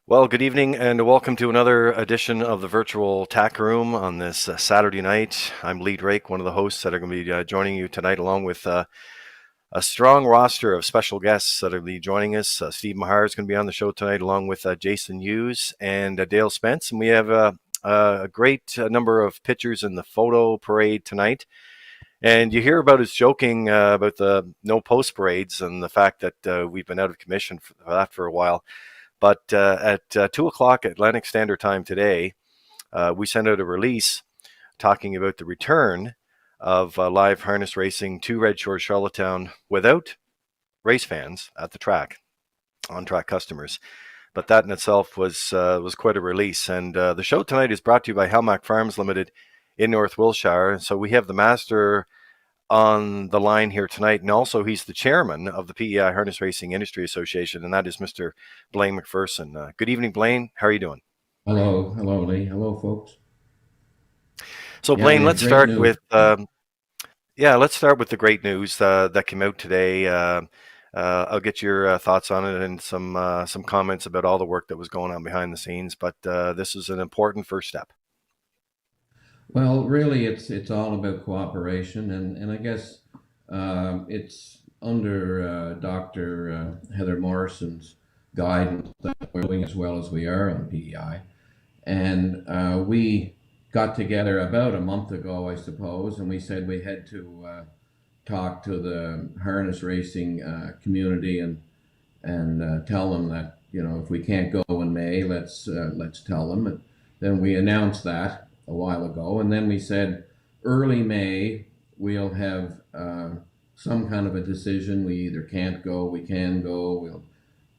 Well, good evening and welcome to another edition of the virtual Tack Room on this Saturday night. I'm Lee Drake, one of the hosts that are going to be joining you tonight, along with a strong roster of special guests that are going to be joining us. Steve Mahar is going to be on the show tonight, along with Jason Hughes and Dale Spence. And we have a great number of pictures in the photo parade tonight. And you hear about us joking about the no post parades and the fact that we've been out of commission for that for a while. But at 2 o'clock Atlantic Standard Time today, we sent out a release talking about the return of live harness racing to Red Shore Charlottetown without race fans at the track, on-track customers. But that in itself was quite a release. And the show tonight is brought to you by Helmack Farms Limited in North Wiltshire. So we have the master on the line here tonight, and also he's the chairman of the PEI Harness Racing Industry Association, and that is Mr. Blaine McPherson. Good evening, Blaine. How are you doing? Hello, Lee. Hello, folks. So, Yeah, Blaine, we have let's great start news. with let's start with the great news that came out today. I'll get your thoughts on it and some comments about all the work that was going on behind the scenes. But this is an important first step. Well, really, it's all about cooperation, and I guess it's under Dr. Heather Morrison's guidance that we're doing as well as we are on PEI. And we got together about a month ago, I suppose, and we said we had to talk to the harness racing community and tell them that if we can't go in May, let's tell them. And then we announced that a while ago, and then we said early May we'll have some kind of a decision. We either can't go, we can go. We'll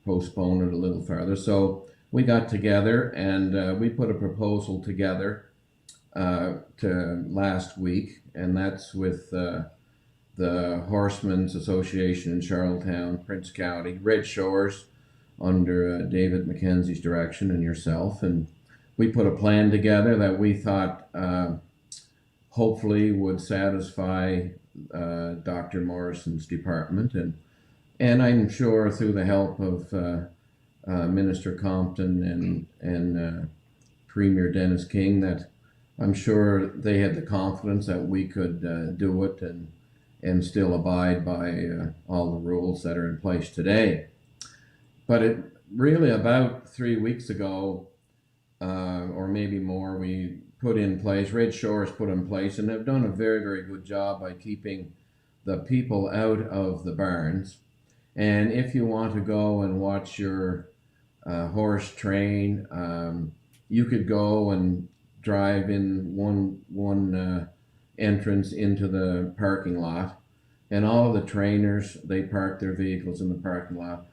postpone it a little further. So we got together and we put a proposal together to last week, and that's with the Horsemen's Association in Charlottetown, Prince County, Red Shores, under David McKenzie's direction and yourself. And we put a plan together that we thought hopefully would satisfy Dr. Morrison's department. And I'm sure through the help of Minister Compton and Premier Dennis King, that I'm sure they had the confidence that we could do it and still abide by all the rules that are in place today. But it really about 3 weeks ago, or maybe more, we put in place, Red Shores put in place, and have done a very, very good job by keeping the people out of the barns. And if you want to go and watch your horse train, you could go and drive in one entrance into the parking lot, and all of the trainers, they park their vehicles in the parking lot.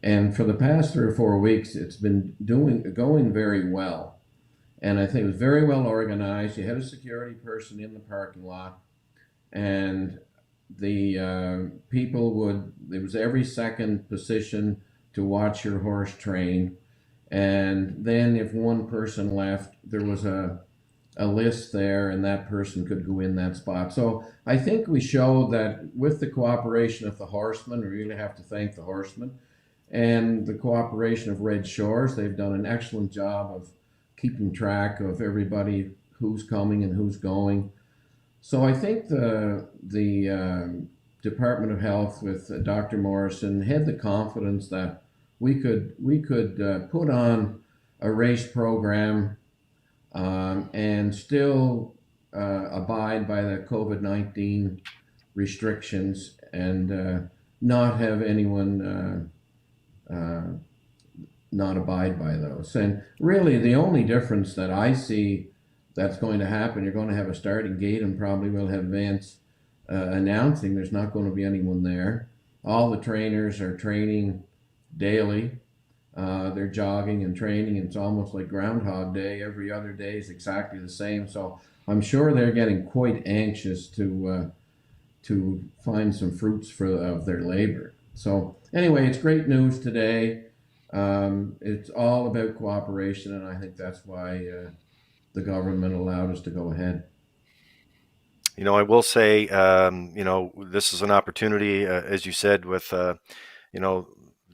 And for the past 3 or 4 weeks, it's been going very well. And I think it was very well organized. You had a security person in the parking lot, and the people would, it was every second position to watch your horse train. And then if one person left, there was a list there, and that person could go in that spot. So I think we showed that with the cooperation of the horsemen, we really have to thank the horsemen, and the cooperation of Red Shores. They've done an excellent job of keeping track of everybody, who's coming and who's going. So I think the Department of Health with Dr. Morrison had the confidence that we could put on a race program and still abide by the COVID-19 restrictions and not have anyone not abide by those. And really, the only difference that I see that's going to happen, you're going to have a starting gate and probably will have Vance announcing there's not going to be anyone there. All the trainers are training daily. They're jogging and training. It's almost like Groundhog Day. Every other day is exactly the same. So I'm sure they're getting quite anxious to find some fruits of their labor. So anyway, it's great news today. It's all about cooperation, and I think that's why the government allowed us to go ahead. I will say, this is an opportunity, as you said, with,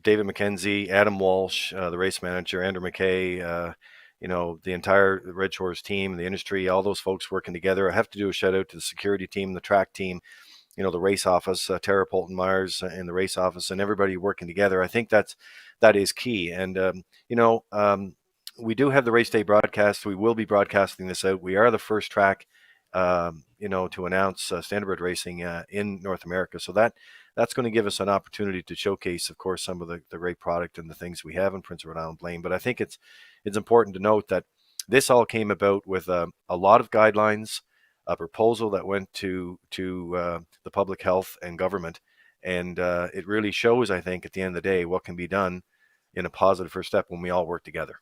David McKenzie, Adam Walsh, the race manager, Andrew McKay, the entire Red Shores team, the industry, all those folks working together. I have to do a shout out to the security team, the track team, the race office, Tara Polton Myers in the race office, and everybody working together. I think that is key. And we do have the race day broadcast. We will be broadcasting this out. We are the first track, to announce standardbred racing in North America. So that's going to give us an opportunity to showcase, of course, some of the great product and the things we have in Prince Edward Island Blaine. But I think it's important to note that this all came about with a lot of guidelines, a proposal that went to the public health and government, and it really shows, I think, at the end of the day, what can be done in a positive first step when we all work together.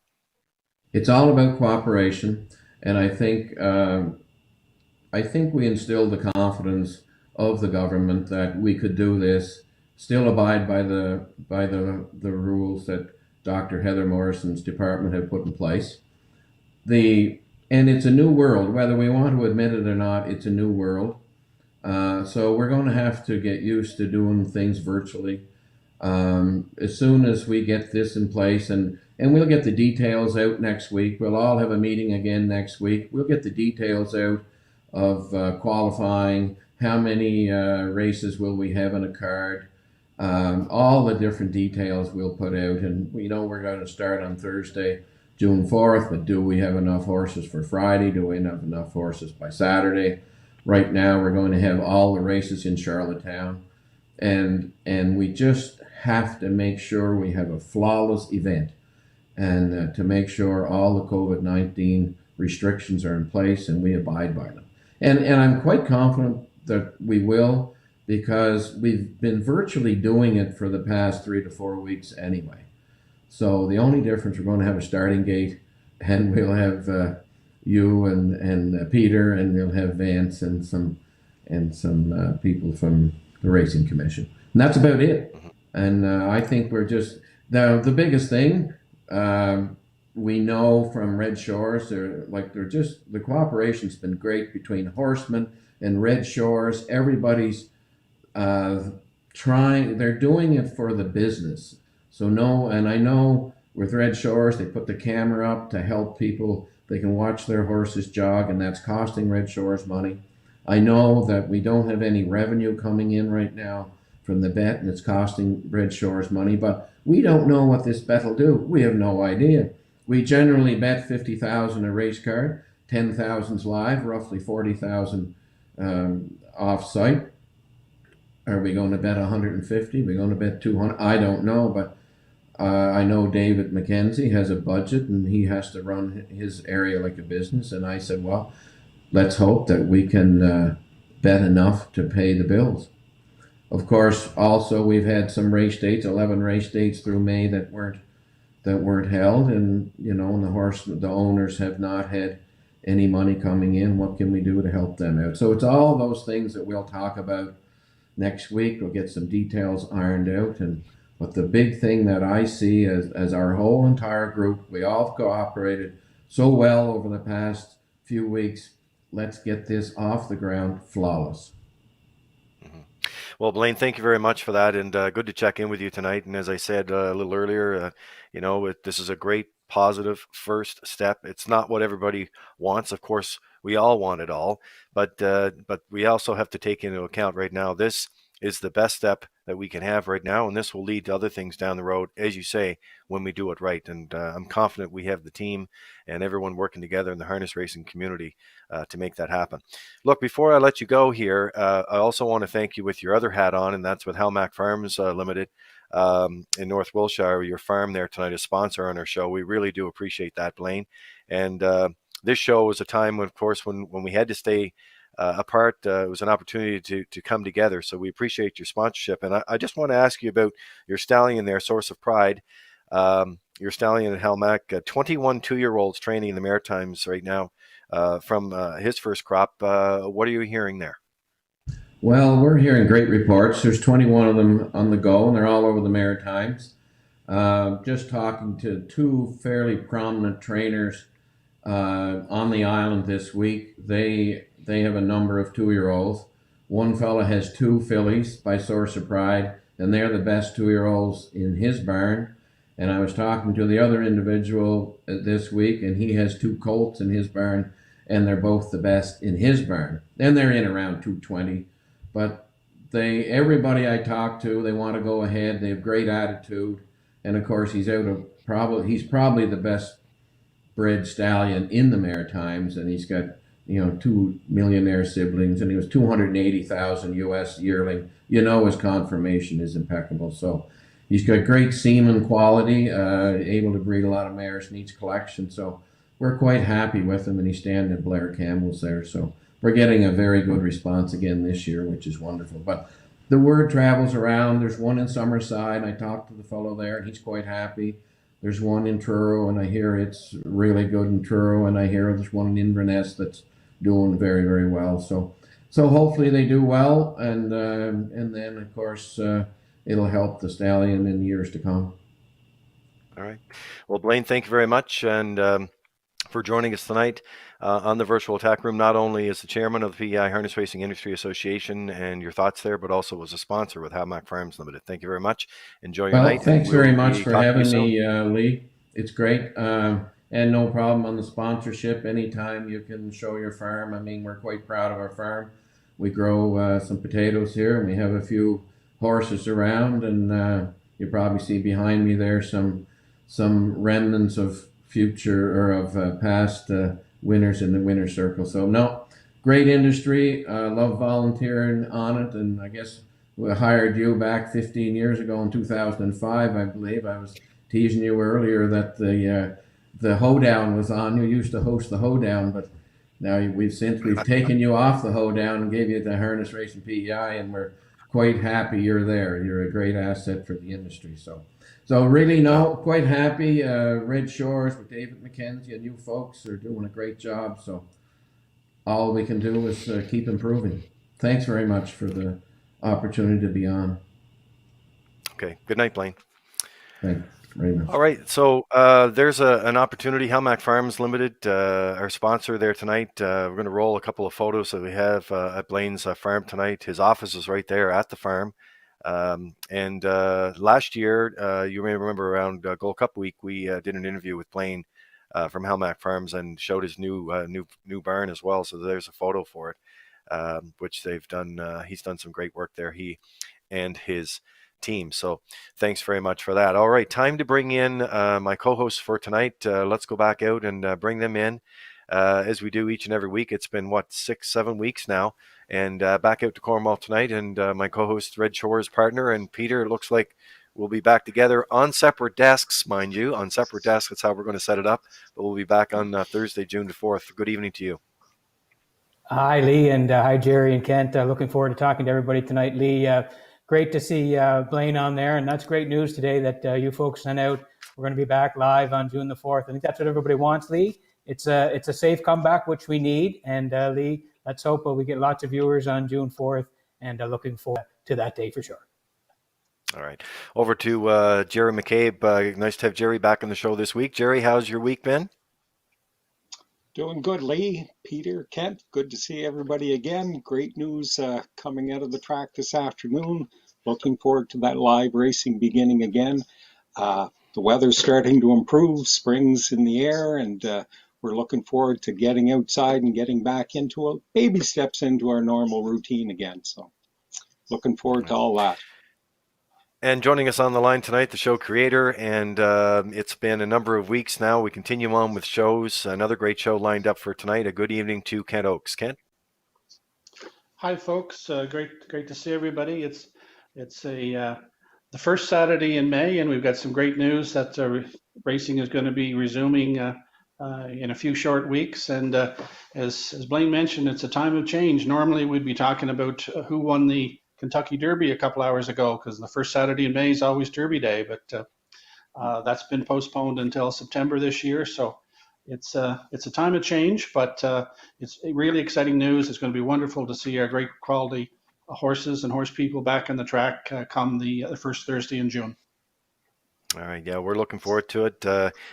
It's all about cooperation, and I think we instilled the confidence of the government that we could do this, still abide by the rules that Dr. Heather Morrison's department have put in place. And it's a new world, whether we want to admit it or not. It's a new world, so we're going to have to get used to doing things virtually. As soon as we get this in place, and we'll get the details out next week. We'll all have a meeting again next week. We'll get the details out of qualifying, how many races will we have in a card, all the different details we'll put out. And we're going to start on Thursday, June 4th, but do we have enough horses for Friday? Do we have enough horses by Saturday? Right now we're going to have all the races in Charlottetown, and we just have to make sure we have a flawless event, and to make sure all the COVID-19 restrictions are in place and we abide by them. And I'm quite confident that we will, because we've been virtually doing it for the past 3 to 4 weeks anyway. So the only difference, we're going to have a starting gate, and we'll have you and Peter, and we'll have Vance and some people from the Racing Commission, and that's about it. And I think we're just the biggest thing. We know from Red Shores, the cooperation's been great between Horsemen and Red Shores. Everybody's trying. They're doing it for the business. So and I know with Red Shores, they put the camera up to help people. They can watch their horses jog, and that's costing Red Shores money. I know that we don't have any revenue coming in right now from the bet, and it's costing Red Shores money, but we don't know what this bet will do. We have no idea. We generally bet 50,000 a race card, 10,000's live, roughly 40,000 off-site. Are we going to bet 150? Are we going to bet 200? I don't know, but I know David McKenzie has a budget, and he has to run his area like a business. And I said, well, let's hope that we can bet enough to pay the bills. Of course, also we've had some race dates, 11 race dates through May that weren't held, and the owners have not had any money coming in. What can we do to help them out? So it's all those things that we'll talk about next week. We'll get some details ironed out, but the big thing that I see as our whole entire group, we all cooperated so well over the past few weeks. Let's get this off the ground flawless. Well, Blaine, thank you very much for that, and good to check in with you tonight. And as I said a little earlier, this is a great positive first step. It's not what everybody wants. Of course, we all want it all, but we also have to take into account right now, this is the best step that we can have right now, and this will lead to other things down the road, as you say, when we do it right. And I'm confident we have the team and everyone working together in the harness racing community to make that happen. Look, before I let you go here, I also want to thank you with your other hat on, and that's with Halmack Farms Limited in North Wiltshire. Your farm there tonight is sponsor on our show. We really do appreciate that, Blaine. And this show was a time, of course, when we had to stay apart. It was an opportunity to come together. So we appreciate your sponsorship. And I just want to ask you about your stallion there, Source of Pride. Your stallion at Halmack, 21 2-year-olds training in the Maritimes right now from his first crop. What are you hearing there? Well, we're hearing great reports. There's 21 of them on the go, and they're all over the Maritimes. Just talking to 2 fairly prominent trainers on the island this week. They have a number of 2-year-olds. One fella has 2 fillies by Source of Pride, and they're the best 2-year-olds in his barn. And I was talking to the other individual this week, and he has 2 colts in his barn, and they're both the best in his barn. And they're in around 220, but everybody I talk to, they want to go ahead. They have great attitude, and of course he's probably the best bred stallion in the Maritimes, and he's got 2 millionaire siblings, and he was 280,000 U.S. yearling. His conformation is impeccable. So he's got great semen quality, able to breed a lot of mares, needs collection. So we're quite happy with him, and he's standing at Blair Campbell's there. So we're getting a very good response again this year, which is wonderful. But the word travels around. There's one in Summerside. I talked to the fellow there, and he's quite happy. There's one in Truro, and I hear it's really good in Truro, and I hear there's one in Inverness that's doing very, very well. So hopefully they do well, and then of course it'll help the stallion in years to come. All right. Well, Blaine, thank you very much, and for joining us tonight on the virtual Tack Room, not only as the chairman of the PEI Harness Racing Industry Association and your thoughts there, but also as a sponsor with Hamac Farms Limited. Thank you very much. Enjoy your Well, night. thanks very much for having soon. me, Lee. It's great. And no problem on the sponsorship. Anytime you can show your farm. I mean, we're quite proud of our farm. We grow some potatoes here, and we have a few horses around, and you probably see behind me there some remnants of past winners in the winner circle. So no, great industry. Love volunteering on it, and I guess we hired you back 15 years ago in 2005, I believe. I was teasing you earlier that the hoedown was on. You used to host the hoedown, but now we've taken you off the hoedown and gave you the Harness Racing PEI, and we're quite happy you're there. You're a great asset for the industry. So really, no, quite happy. Red Shores with David McKenzie and you folks are doing a great job. So all we can do is keep improving. Thanks very much for the opportunity to be on. Okay. Good night, Blaine. Thanks very much. All right. So there's an opportunity. Hamac Farms Limited, our sponsor there tonight. We're going to roll a couple of photos that we have at Blaine's farm tonight. His office is right there at the farm. And last year, you may remember around Gold Cup week, we did an interview with Blaine from Hamac Farms and showed his new barn as well. So there's a photo for it, which they've done. He's done some great work there. He and his team. So thanks very much for that. All right, time to bring in my co-hosts for tonight. Let's go back out and bring them in as we do each and every week. It's been 6-7 weeks now. And back out to Cornwall tonight, and my co-host, Red Shores partner, and Peter, it looks like we'll be back together on separate desks, mind you. On separate desks, that's how we're going to set it up. But we'll be back on Thursday, June the 4th. Good evening to you. Hi, Lee, and hi, Jerry and Kent. Looking forward to talking to everybody tonight. Lee, great to see Blaine on there, and that's great news today that you folks sent out. We're going to be back live on June the 4th. I think that's what everybody wants, Lee. It's a safe comeback, which we need, and Lee, let's hope we get lots of viewers on June 4th, and looking forward to that day for sure. All right. Over to Jerry McCabe. Nice to have Jerry back on the show this week. Jerry, how's your week been? Doing good, Lee, Peter, Kent. Good to see everybody again. Great news coming out of the track this afternoon. Looking forward to that live racing beginning again. The weather's starting to improve. Spring's in the air, and we're looking forward to getting outside and getting back into baby steps into our normal routine again. So looking forward to all that. And joining us on the line tonight, the show creator, and it's been a number of weeks now. We continue on with shows. Another great show lined up for tonight. A good evening to Kent Oakes. Kent? Hi, folks. Great to see everybody. It's the first Saturday in May, and we've got some great news that racing is going to be resuming in a few short weeks. And as Blaine mentioned, it's a time of change. Normally, we'd be talking about who won the Kentucky Derby a couple hours ago, because the first Saturday in May is always Derby Day, but that's been postponed until September this year. So it's a time of change, but it's really exciting news. It's going to be wonderful to see our great quality horses and horse people back on the track come the first Thursday in June. All right, yeah, we're looking forward to it.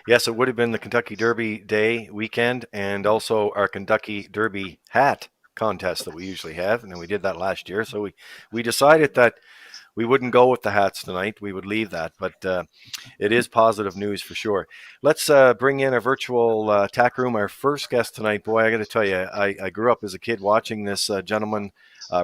Yes, it would have been the Kentucky Derby Day weekend, and also our Kentucky Derby hat contest that we usually have, and we did that last year. So we decided that we wouldn't go with the hats tonight. We would leave that, but it is positive news for sure. Let's bring in a virtual tack room. Our first guest tonight, boy, I got to tell you, I grew up as a kid watching this gentleman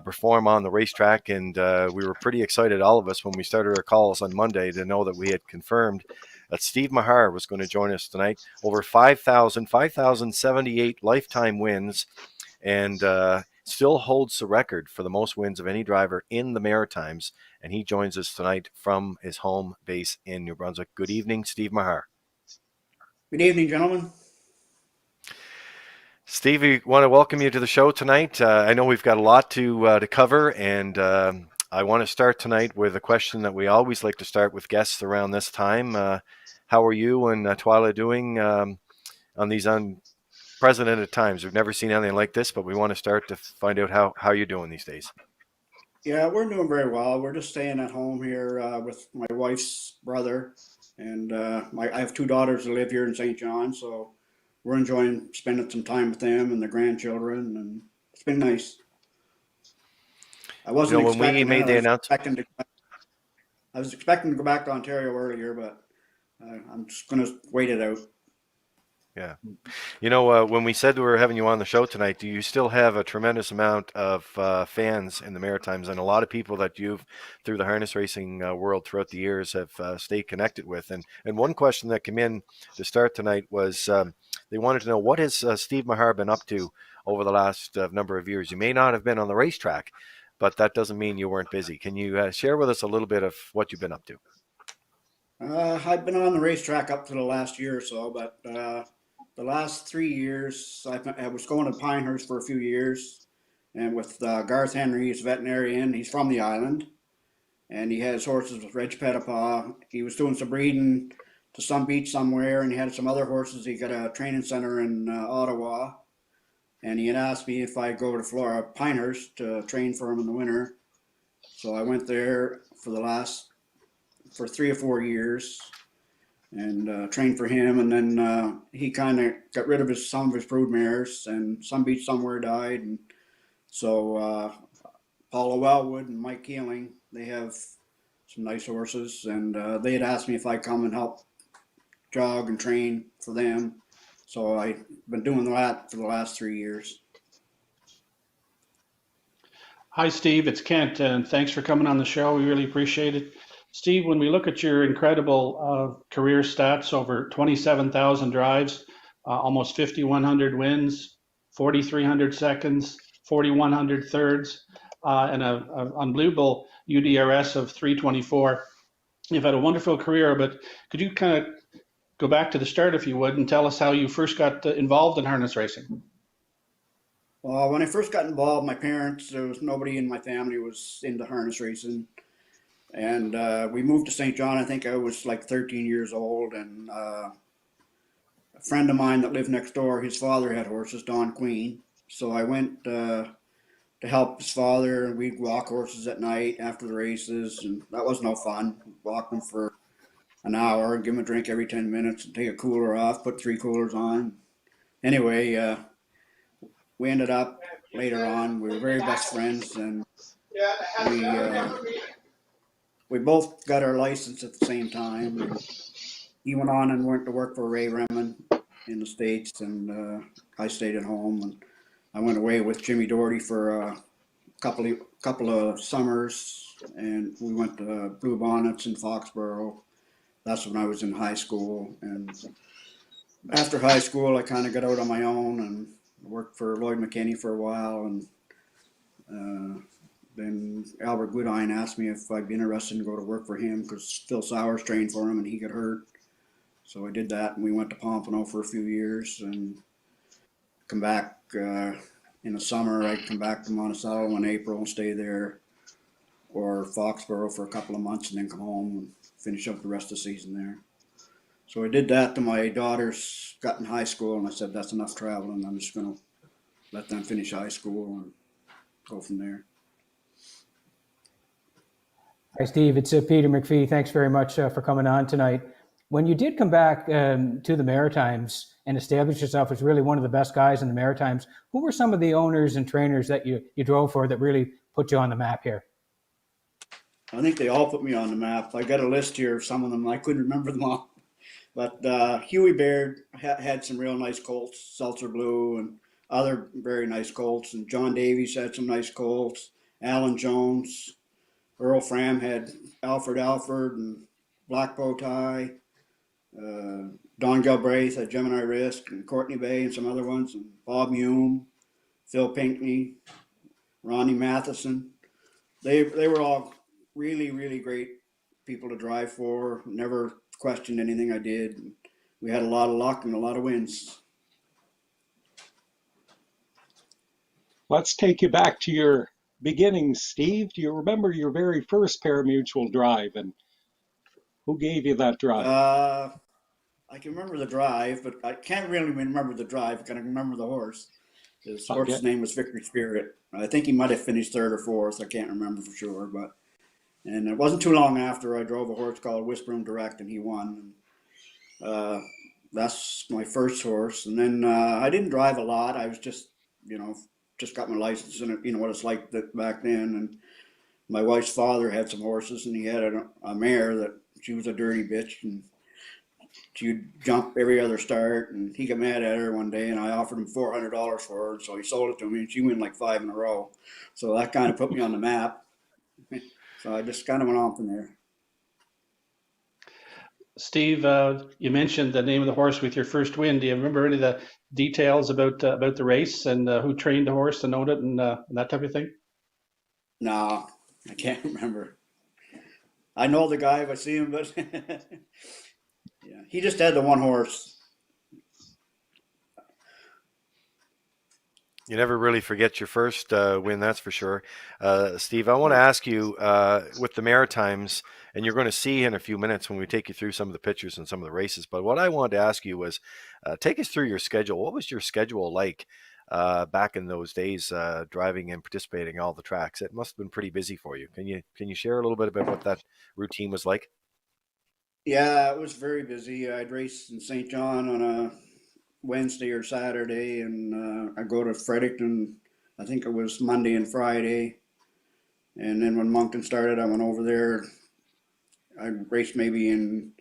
perform on the racetrack, and we were pretty excited, all of us, when we started our calls on Monday to know that we had confirmed that Steve Mahar was going to join us tonight. Over 5,078 lifetime wins, and still holds the record for the most wins of any driver in the Maritimes. And he joins us tonight from his home base in New Brunswick. Good evening, Steve Mahar. Good evening, gentlemen. Steve, we want to welcome you to the show tonight. I know we've got a lot to cover, and I want to start tonight with a question that we always like to start with guests around this time. How are you and Twyla doing on these unprecedented times? We've never seen anything like this, but we want to start to find out how you're doing these days. Yeah, we're doing very well. We're just staying at home here with my wife's brother, and I have two daughters that live here in St. John, so we're enjoying spending some time with them and the grandchildren, and it's been nice. I wasn't when we expecting made it. the announcement, I was expecting to go back to Ontario earlier, but I'm just going to wait it out. Yeah. When we said we were having you on the show tonight, do you still have a tremendous amount of fans in the Maritimes, and a lot of people that you've, through the harness racing world throughout the years, have stayed connected with? And one question that came in to start tonight was they wanted to know, what has Steve Mahar been up to over the last number of years? You may not have been on the racetrack, but that doesn't mean you weren't busy. Can you share with us a little bit of what you've been up to? I've been on the racetrack up to the last year or so, but the last 3 years, I was going to Pinehurst for a few years, and with Garth Henry, he's a veterinarian. He's from the island, and he has horses with Reg Pettipaw. He was doing some breeding to some beach somewhere, and he had some other horses. He got a training center in Ottawa, and he had asked me if I'd go to Pinehurst to train for him in the winter. So I went there for 3 or 4 years and trained for him, and then he kind of got rid of some of his brood mares, and some beach somewhere died, and so Paula Wellwood and Mike Keeling, they have some nice horses, and they had asked me if I'd come and help jog and train for them, so I've been doing that for the last 3 years. Hi, Steve. It's Kent, and thanks for coming on the show. We really appreciate it. Steve, when we look at your incredible career stats, over 27,000 drives, almost 5,100 wins, 4,300 seconds, 4,100 thirds, and an unbelievable UDRS of 324. You've had a wonderful career, but could you kind of go back to the start, if you would, and tell us how you first got involved in harness racing? Well, when I first got involved, my parents, there was nobody in my family was into harness racing. And we moved to St. John. I think I was like 13 years old, and a friend of mine that lived next door, his father had horses, Don Queen. So I went to help his father, and we'd walk horses at night after the races, and that was no fun. Walk them for an hour, give them a drink every 10 minutes, and take a cooler off, put 3 coolers on. Anyway, we ended up later on, we were very best friends, and we both got our license at the same time. And he went on and went to work for Ray Remen in the States, and I stayed at home. And I went away with Jimmy Doherty for a couple of summers, and we went to Blue Bonnets in Foxborough. That's when I was in high school. And after high school, I kind of got out on my own and worked for Lloyd McKinney for a while, and then Albert Goodine asked me if I'd be interested in go to work for him because Phil Sowers trained for him and he got hurt. So I did that, and we went to Pompano for a few years and come back in the summer. I'd come back to Monticello in April and stay there, or Foxborough for a couple of months and then come home and finish up the rest of the season there. So I did that till my daughters got in high school, and I said, that's enough traveling. I'm just going to let them finish high school and go from there. Hi, Steve. It's Peter McPhee. Thanks very much for coming on tonight. When you did come back to the Maritimes and establish yourself as really one of the best guys in the Maritimes, who were some of the owners and trainers that you drove for that really put you on the map here? I think they all put me on the map. I got a list here of some of them. I couldn't remember them all. But Huey Baird had some real nice colts, Seltzer Blue and other very nice colts. And John Davies had some nice colts. Alan Jones, Earl Fram had Alfred and Black Bow Tie. Don Galbraith had Gemini Risk and Courtney Bay and some other ones. And Bob Hume, Phil Pinkney, Ronnie Matheson. They were all really, really great people to drive for. Never questioned anything I did. We had a lot of luck and a lot of wins. Let's take you back to your beginnings, Steve. Do you remember your very first pari-mutuel drive, and who gave you that drive? I can remember the drive, but I can't really remember the drive. I can remember the horse. His horse's name was Victory Spirit. I think he might have finished third or fourth. I can't remember for sure, and it wasn't too long after I drove a horse called Whispering Direct, and he won. That's my first horse. And then I didn't drive a lot. I was just got my license, and you know what it's like back then. And my wife's father had some horses, and he had a mare that she was a dirty bitch, and she'd jump every other start. And he got mad at her one day, and I offered him $400 for her, so he sold it to me, and she won like 5 in a row. So that kind of put me on the map. So I just kind of went on from there. Steve, you mentioned the name of the horse with your first win. Do you remember any of the details about the race and who trained the horse and owned it and that type of thing? No, I can't remember. I know the guy if I see him, but yeah, he just had the one horse. You never really forget your first win, that's for sure. Steve, I want to ask you with the Maritimes, and you're going to see in a few minutes when we take you through some of the pictures and some of the races, but what I wanted to ask you was take us through your schedule. What was your schedule like back in those days, driving and participating in all the tracks? It must have been pretty busy for you. Can you share a little bit about what that routine was like? Yeah, it was very busy. I'd race in St. John on a Wednesday or Saturday, and I go to Fredericton. I think it was Monday and Friday, and then when Moncton started, I went over there. I raced maybe in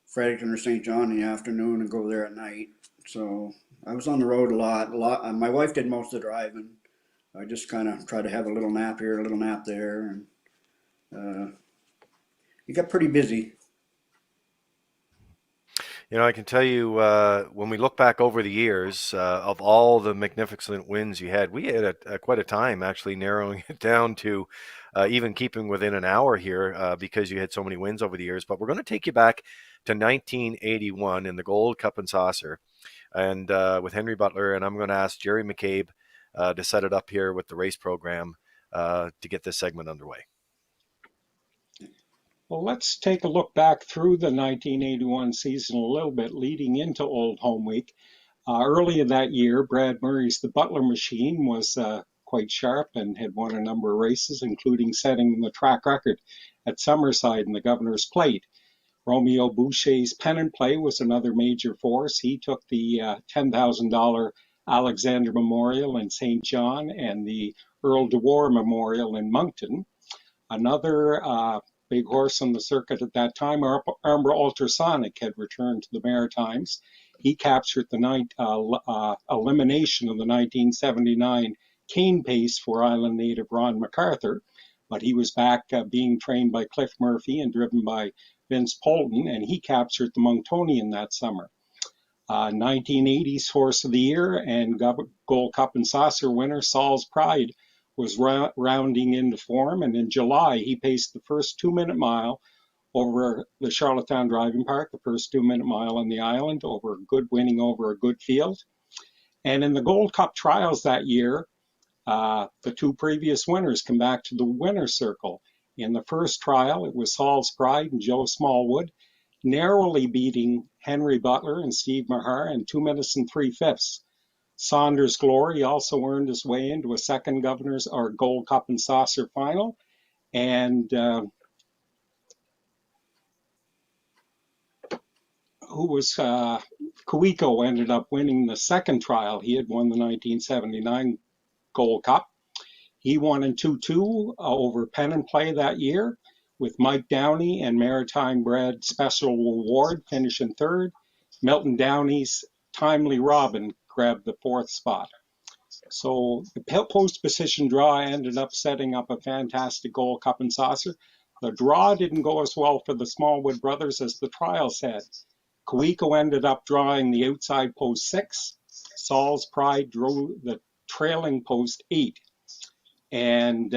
Fredericton or St. John in the afternoon and go there at night. So I was on the road a lot. My wife did most of the driving. I just kind of tried to have a little nap here, a little nap there, and it got pretty busy. You know, I can tell you when we look back over the years of all the magnificent wins you had, we had quite a time actually narrowing it down to even keeping within an hour here because you had so many wins over the years. But we're going to take you back to 1981 in the Gold Cup and Saucer, and with Henry Butler, and I'm going to ask Jerry McCabe to set it up here with the race program to get this segment underway. Well, let's take a look back through the 1981 season a little bit, leading into Old Home Week. Earlier that year, Brad Murray's The Butler Machine was quite sharp and had won a number of races, including setting the track record at Summerside in the Governor's Plate. Romeo Boucher's Pen and Play was another major force. He took the $10,000 Alexander Memorial in St. John and the Earl de War Memorial in Moncton. Another big horse on the circuit at that time, Armbra Ultrasonic, had returned to the Maritimes. He captured the elimination of the 1979 cane pace for island native Ron MacArthur, but he was back being trained by Cliff Murphy and driven by Vince Polton, and he captured the Monctonian that summer. 1980's Horse of the Year and Gold Cup and Saucer winner Saul's Pride was rounding into form, and in July he paced the first 2-minute mile over the Charlottetown Driving Park, the first 2-minute mile on the island, winning over a good field. And in the Gold Cup trials that year, the two previous winners come back to the winner's circle. In the first trial, it was Saul's Pride and Joe Smallwood, narrowly beating Henry Butler and Steve Mahar in 2 minutes and 3/5. Saunders Glory also earned his way into a second Governor's or Gold Cup and Saucer final, and Kuiko ended up winning the second trial. He had won the 1979 Gold Cup. He won in 2-2 over Pen and Play that year. with Mike Downey and Maritime Bred Special Award finishing third. Milton Downey's Timely Robin grabbed the fourth spot. So the post position draw ended up setting up a fantastic Gold Cup and Saucer. The draw didn't go as well for the Smallwood brothers as the trials had. Kawiko ended up drawing the outside post 6. Saul's Pride drew the trailing post 8. And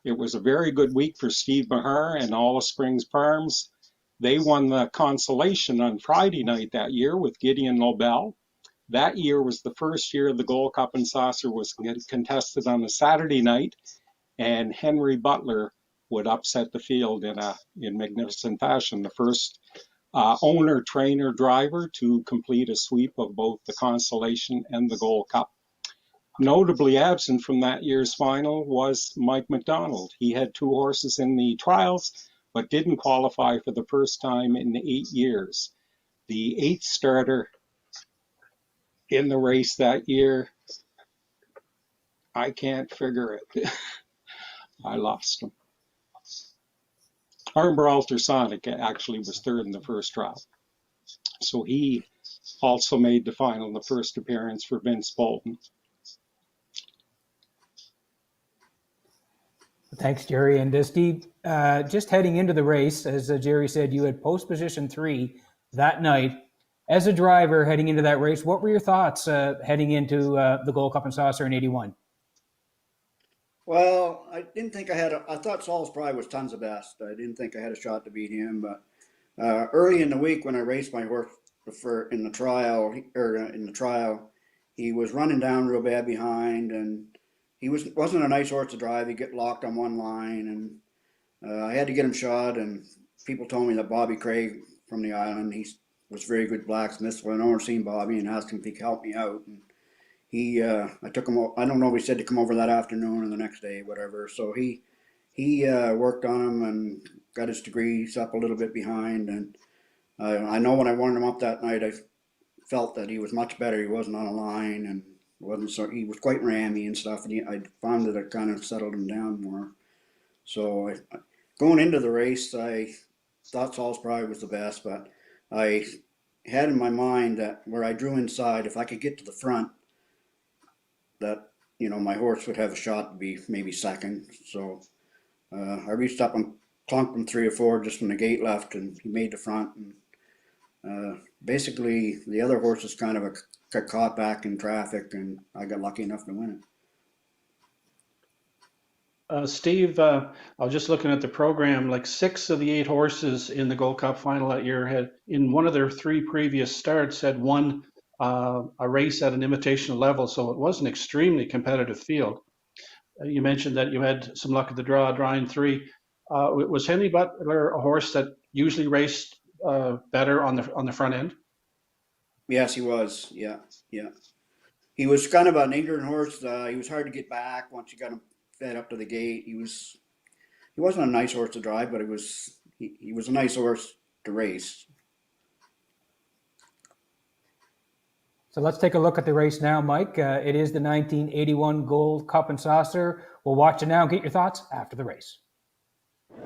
it was a very good week for Steve Mahar and All Springs Farms. They won the consolation on Friday night that year with Gideon Lobel. That year was the first year the Gold Cup and Saucer was contested on a Saturday night, and Henry Butler would upset the field in magnificent fashion. The first owner, trainer, driver to complete a sweep of both the consolation and the Gold Cup. Notably absent from that year's final was Mike McDonald. He had 2 horses in the trials, but didn't qualify for the first time in 8 years. The 8th starter in the race that year, I can't figure it. I lost him. Armbor Ultrasonic actually was third in the first trial. So he also made the final, the first appearance for Vince Bolton. Thanks, Jerry. And Steve, just heading into the race, as Jerry said, you had post position 3 that night. As a driver heading into that race, what were your thoughts heading into the Gold Cup and Saucer in 81? Well, I didn't think I thought Saul's Pride was tons of best. I didn't think I had a shot to beat him, but early in the week when I raced my horse in the trial, he was running down real bad behind, and he wasn't a nice horse to drive. He'd get locked on one line, and I had to get him shod, and people told me that Bobby Craig from the island, he was very good blacksmith, so I never seen Bobby and asked him if he could help me out. And I took him, I don't know if he said to come over that afternoon or the next day, whatever. So he worked on him and got his degrees up a little bit behind. And I know when I warmed him up that night, I felt that he was much better. He wasn't on a line, and he was quite rammy and stuff. And I found that it kind of settled him down more. So going into the race, I thought Saul's Pride was the best, but I had in my mind that where I drew inside, if I could get to the front, that, my horse would have a shot to be maybe second. So I reached up and clunked him 3 or 4 just when the gate left, and he made the front. And basically, the other horses kind of got caught back in traffic, and I got lucky enough to win it. Steve, I was just looking at the program, like 6 of the 8 horses in the Gold Cup final that year had, in one of their 3 previous starts, had won a race at an invitational level. So it was an extremely competitive field. You mentioned that you had some luck at the drawing 3. Was Henry Butler a horse that usually raced better on the front end? Yes, he was. Yeah. He was kind of an ignorant horse. He was hard to get back once you got him fed up to the gate. He wasn't a nice horse to drive, but he was a nice horse to race. So let's take a look at the race now, Mike. It is the 1981 Gold Cup and Saucer. We'll watch it now and get your thoughts after the race.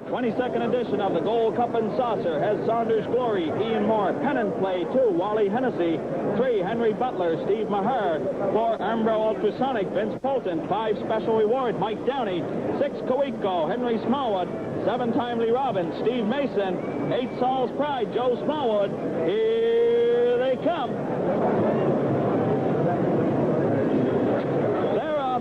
22nd edition of the Gold Cup and Saucer has Saunders Glory, Ian Moore, Pennant Play 2, Wally Hennessy, 3, Henry Butler, Steve Mahar, 4, Ambro Ultrasonic, Vince Polton, 5, Special Reward, Mike Downey, 6, Kawiko, Henry Smallwood, 7, Timely Robin, Steve Mason, 8, Saul's Pride, Joe Smallwood. Here they come.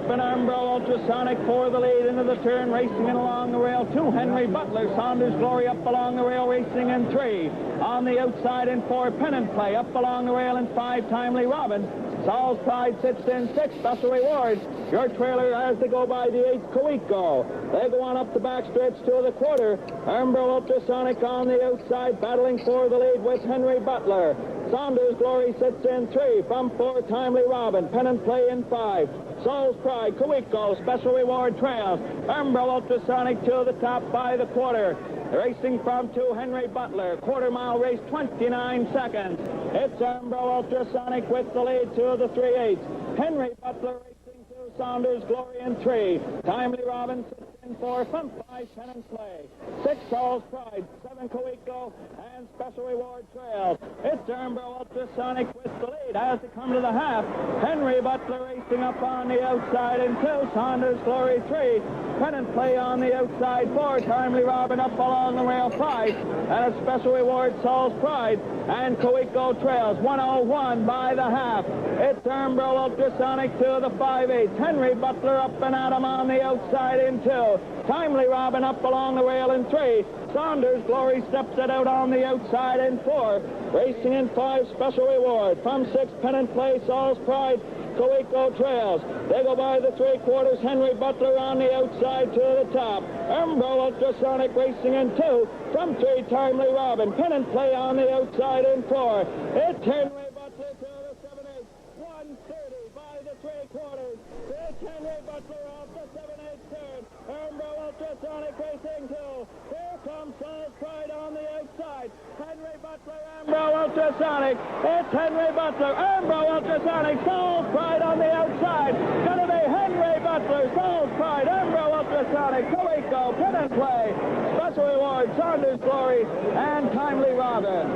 An Ambro Ultrasonic for the lead into the turn, racing in along the rail. 2, Henry Butler, Saunders Glory up along the rail, racing in 3. On the outside in 4, Pennant Play up along the rail in 5, Timely Robin. Saul's Pride sits in 6, Special Reward. Your trailer as they go by the 8, Kawiko. They go on up the backstretch to the quarter. Ambro Ultrasonic on the outside, battling for the lead with Henry Butler. Saunders Glory sits in 3, from 4, Timely Robin. Pennant Play in 5. Saul's Pride, Kawiko, Special Reward trails. Ambro Ultrasonic to the top by the quarter. Racing from 2, Henry Butler. Quarter mile race, 29 seconds. It's Ambro Ultrasonic with the lead to the 3/8. Henry Butler racing 2, Saunders Glory in 3. Timely Robin sits in 4 from 5 Pen and Play, 6 Charles Pride, 7 Coeco, and Special Reward Trails. It's Turnbull Ultrasonic with the lead as they come to the half. Henry Butler racing up on the outside in 2, Saunders Glory 3, Pen and Play on the outside 4, Timely Robin up along the rail 5, and a Special Reward Saul's Pride and Coeco Trails 101 by the half. It's Turnbull Ultrasonic to the 5/8. Henry Butler up and at him on the outside in 2. Timely Robin up along the rail in 3. Saunders Glory steps it out on the outside in 4. Racing in 5, Special Reward. From 6, Pen and Play, Saul's Pride, Coeco Trails. They go by the 3/4. Henry Butler on the outside to the top. Umbro Ultrasonic racing in 2. From 3, Timely Robin. Pen and Play on the outside in 4. It's Henry Butler to the 7/8. 1:30 by the 3/4. It's Henry Butler off the 7/8 turn. Umbro Ultrasonic racing 2. Here comes Saul's Pride on the outside. Henry Butler, Umbro Ultrasonic. It's Henry Butler, Umbro Ultrasonic, Saul's Pride on the outside. Gonna be Henry Butler, Saul's Pride, Umbro Ultrasonic, Coeco, Pen and Play, Special Reward, Saunders Glory, and Timely Robin.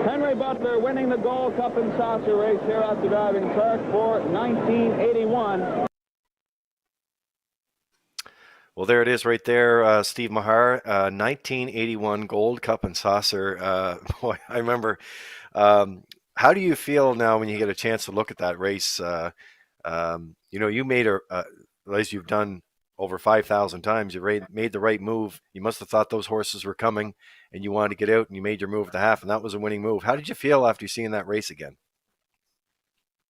Henry Butler winning the Gold Cup and Saucer race here at the Driving Circuit for 1981. Well, there it is right there, Steve Mahar, 1981 Gold Cup and Saucer. Boy, I remember. How do you feel now when you get a chance to look at that race? You made as you've done over 5,000 times, you made the right move. You must have thought those horses were coming and you wanted to get out and you made your move at the half, and that was a winning move. How did you feel after seeing that race again?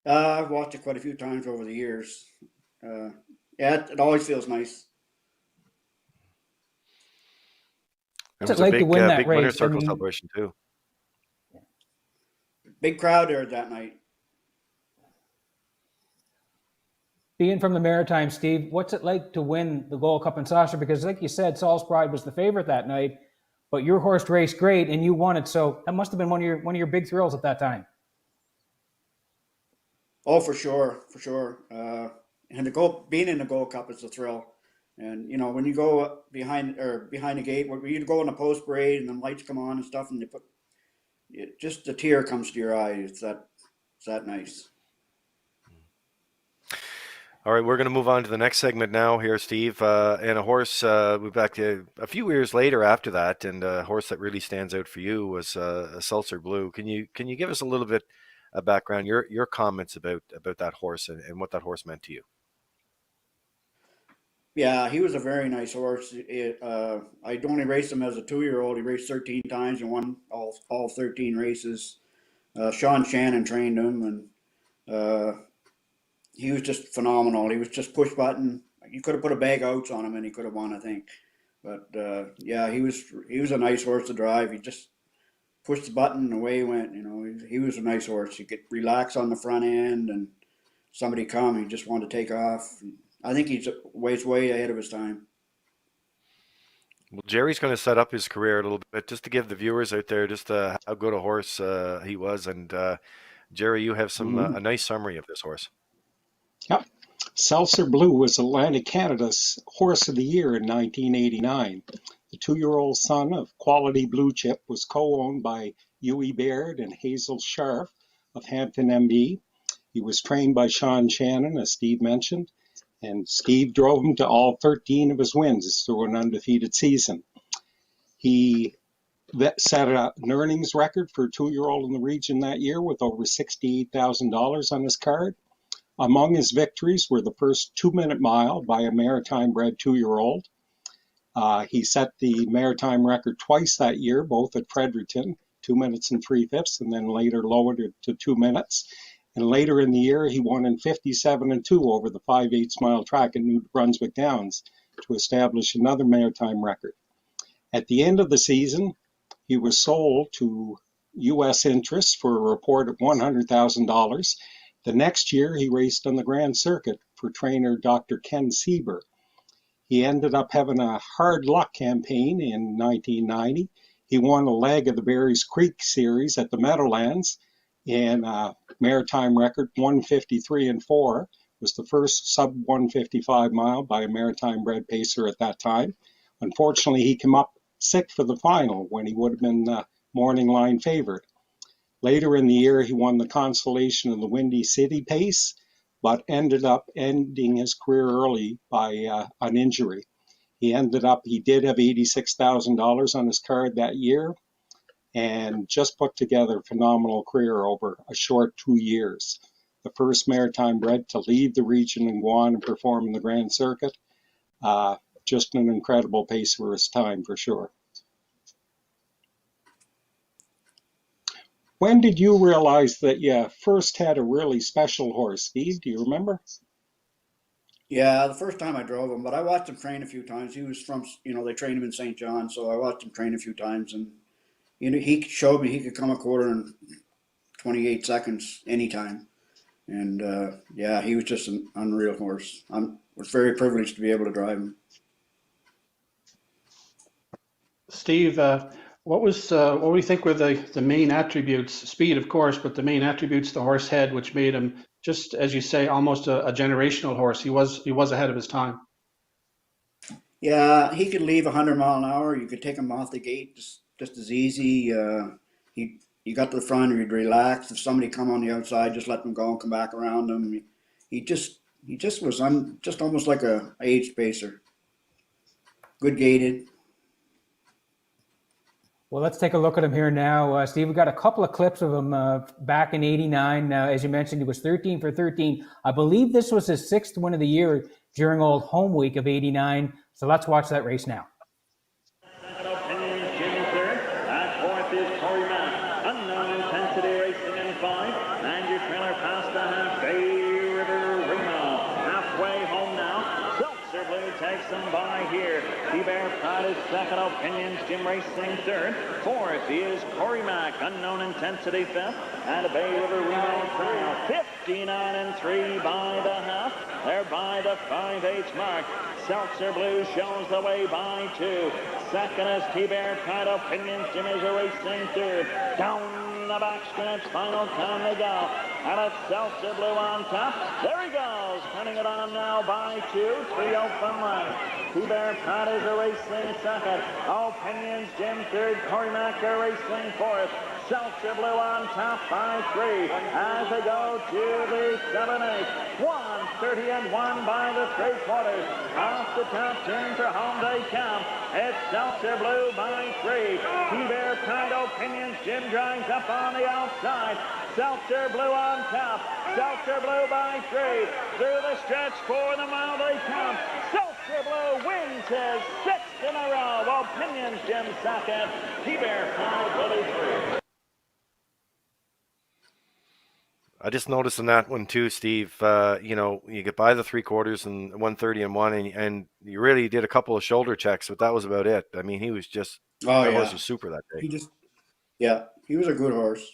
I've watched it quite a few times over the years. It always feels nice. It was like a to win that big winner race? circle celebration too. Big crowd there that night. Being from the Maritime, Steve, what's it like to win the Gold Cup and Saucer? Because like you said, Saul's Pride was the favorite that night, but your horse raced great and you won it. So that must have been one of your big thrills at that time. Oh, for sure. And being in the Gold Cup is a thrill. And when you go behind the gate, where you go in a post parade and the lights come on and stuff, and just a tear comes to your eye. It's that nice. All right, we're going to move on to the next segment now here, Steve. And a horse, we're back to a few years later after that, and a horse that really stands out for you was a Seltzer Blue. Can you give us a little bit of background, your comments about that horse and what that horse meant to you? Yeah, he was a very nice horse. I'd only raced him as a 2-year-old. He raced 13 times and won all 13 races. Sean Shannon trained him, and he was just phenomenal. He was just push button. You could have put a bag of oats on him and he could have won, I think. But yeah, he was a nice horse to drive. He just pushed the button and away he went. He was a nice horse. He could relax on the front end, and somebody come, he just wanted to take off. I think he's way ahead of his time. Well, Jerry's going to set up his career a little bit just to give the viewers out there just how good a horse he was. And Jerry, you have a nice summary of this horse. Yep. Seltzer Blue was Atlantic Canada's Horse of the Year in 1989. The 2-year-old son of Quality Blue Chip was co-owned by Huey Baird and Hazel Scharf of Hampton MB. He was trained by Sean Shannon, as Steve mentioned, and Steve drove him to all 13 of his wins through an undefeated season. He set an earnings record for a 2-year-old in the region that year with over $68,000 on his card. Among his victories were the first 2-minute mile by a Maritime-bred 2-year-old. He set the Maritime record twice that year, both at Fredericton, 2 minutes and 3/5, and then later lowered it to 2 minutes. And later in the year, he won in 57-2 over the 5/8 mile track at New Brunswick Downs to establish another Maritime record. At the end of the season, he was sold to U.S. interests for a report of $100,000. The next year, he raced on the Grand Circuit for trainer Dr. Ken Sieber. He ended up having a hard luck campaign in 1990. He won a leg of the Berries Creek Series at the Meadowlands in Maritime record 153-4 was the first sub 155 mile by a maritime bred pacer at that time. Unfortunately, he came up sick for the final when he would have been morning line favorite. Later in the year, he won the consolation of the Windy City Pace, but ended up ending his career early by an injury. He did have $86,000 on his card that year, and just put together a phenomenal career over a short 2 years. The first maritime bred to leave the region and go on and perform in the Grand Circuit. Just an incredible pace for his time, for sure. When did you realize that you first had a really special horse, Steve? Do you remember? Yeah, the first time I drove him, but I watched him train a few times. He was from, they trained him in St. John, so I watched him train a few times, and he showed me he could come a quarter in 28 seconds anytime. And yeah, he was just an unreal horse. I was very privileged to be able to drive him. Steve, what do you think were the main attributes? Speed, of course, but the main attributes the horse had, which made him, just as you say, almost a generational horse. He was ahead of his time. Yeah, he could leave 100 mile an hour. You could take him off the gate just as easy. You got to the front, you'd relax. If somebody come on the outside, just let them go and come back around him. He just was just almost like a age pacer. Good gated. Well, let's take a look at him here now. Steve, we've got a couple of clips of him back in '89. As you mentioned, he was 13 for 13. I believe this was his 6th win of the year during Old Home Week of '89. So let's watch that race now. Takes them by here. T-Bear Pride is second. Opinions Jim Racing third. Fourth is Corey Mack. Unknown Intensity fifth. And Bay River Reno trial. 59-3 by the half. They're by the 5/8 mark. Seltzer Blue shows the way by 2. Second is T-Bear Pride. Opinions Jim is racing third. Down the back stretch. Final time to go. And it's Seltzer Blue on top. There he goes. Turning it on now by 2. 3 open line. T-Bear Pride is racing second. Opinions Jim third. Corey Mack racing fourth. Seltzer Blue on top by 3 as they go to the 7/8. 1:30-1 by the 3/4. Off the top turn for home day count. It's Seltzer Blue by 3. T-Bear Pride Opinions Jim drives up on the outside. Seltzer Blue on top. Seltzer Blue by 3. Through the stretch for the mile they count. Seltzer Blue wins his 6th in a row. Opinions Jim second. T-Bear Pride Billy 3. I just noticed in that one too, Steve. You get by the 3/4 and 1:30-1, and you really did a couple of shoulder checks, but that was about it. I mean, he was just that horse was super that day. He was a good horse.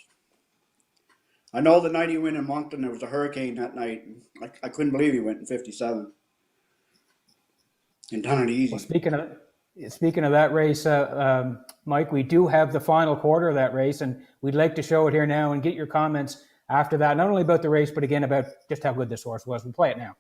I know the night he went in Moncton, there was a hurricane that night. I couldn't believe he went in 57 and done it easy. Well, speaking of that race, Mike, we do have the final quarter of that race, and we'd like to show it here now and get your comments after that, not only about the race, but again about just how good this horse was. We'll play it now.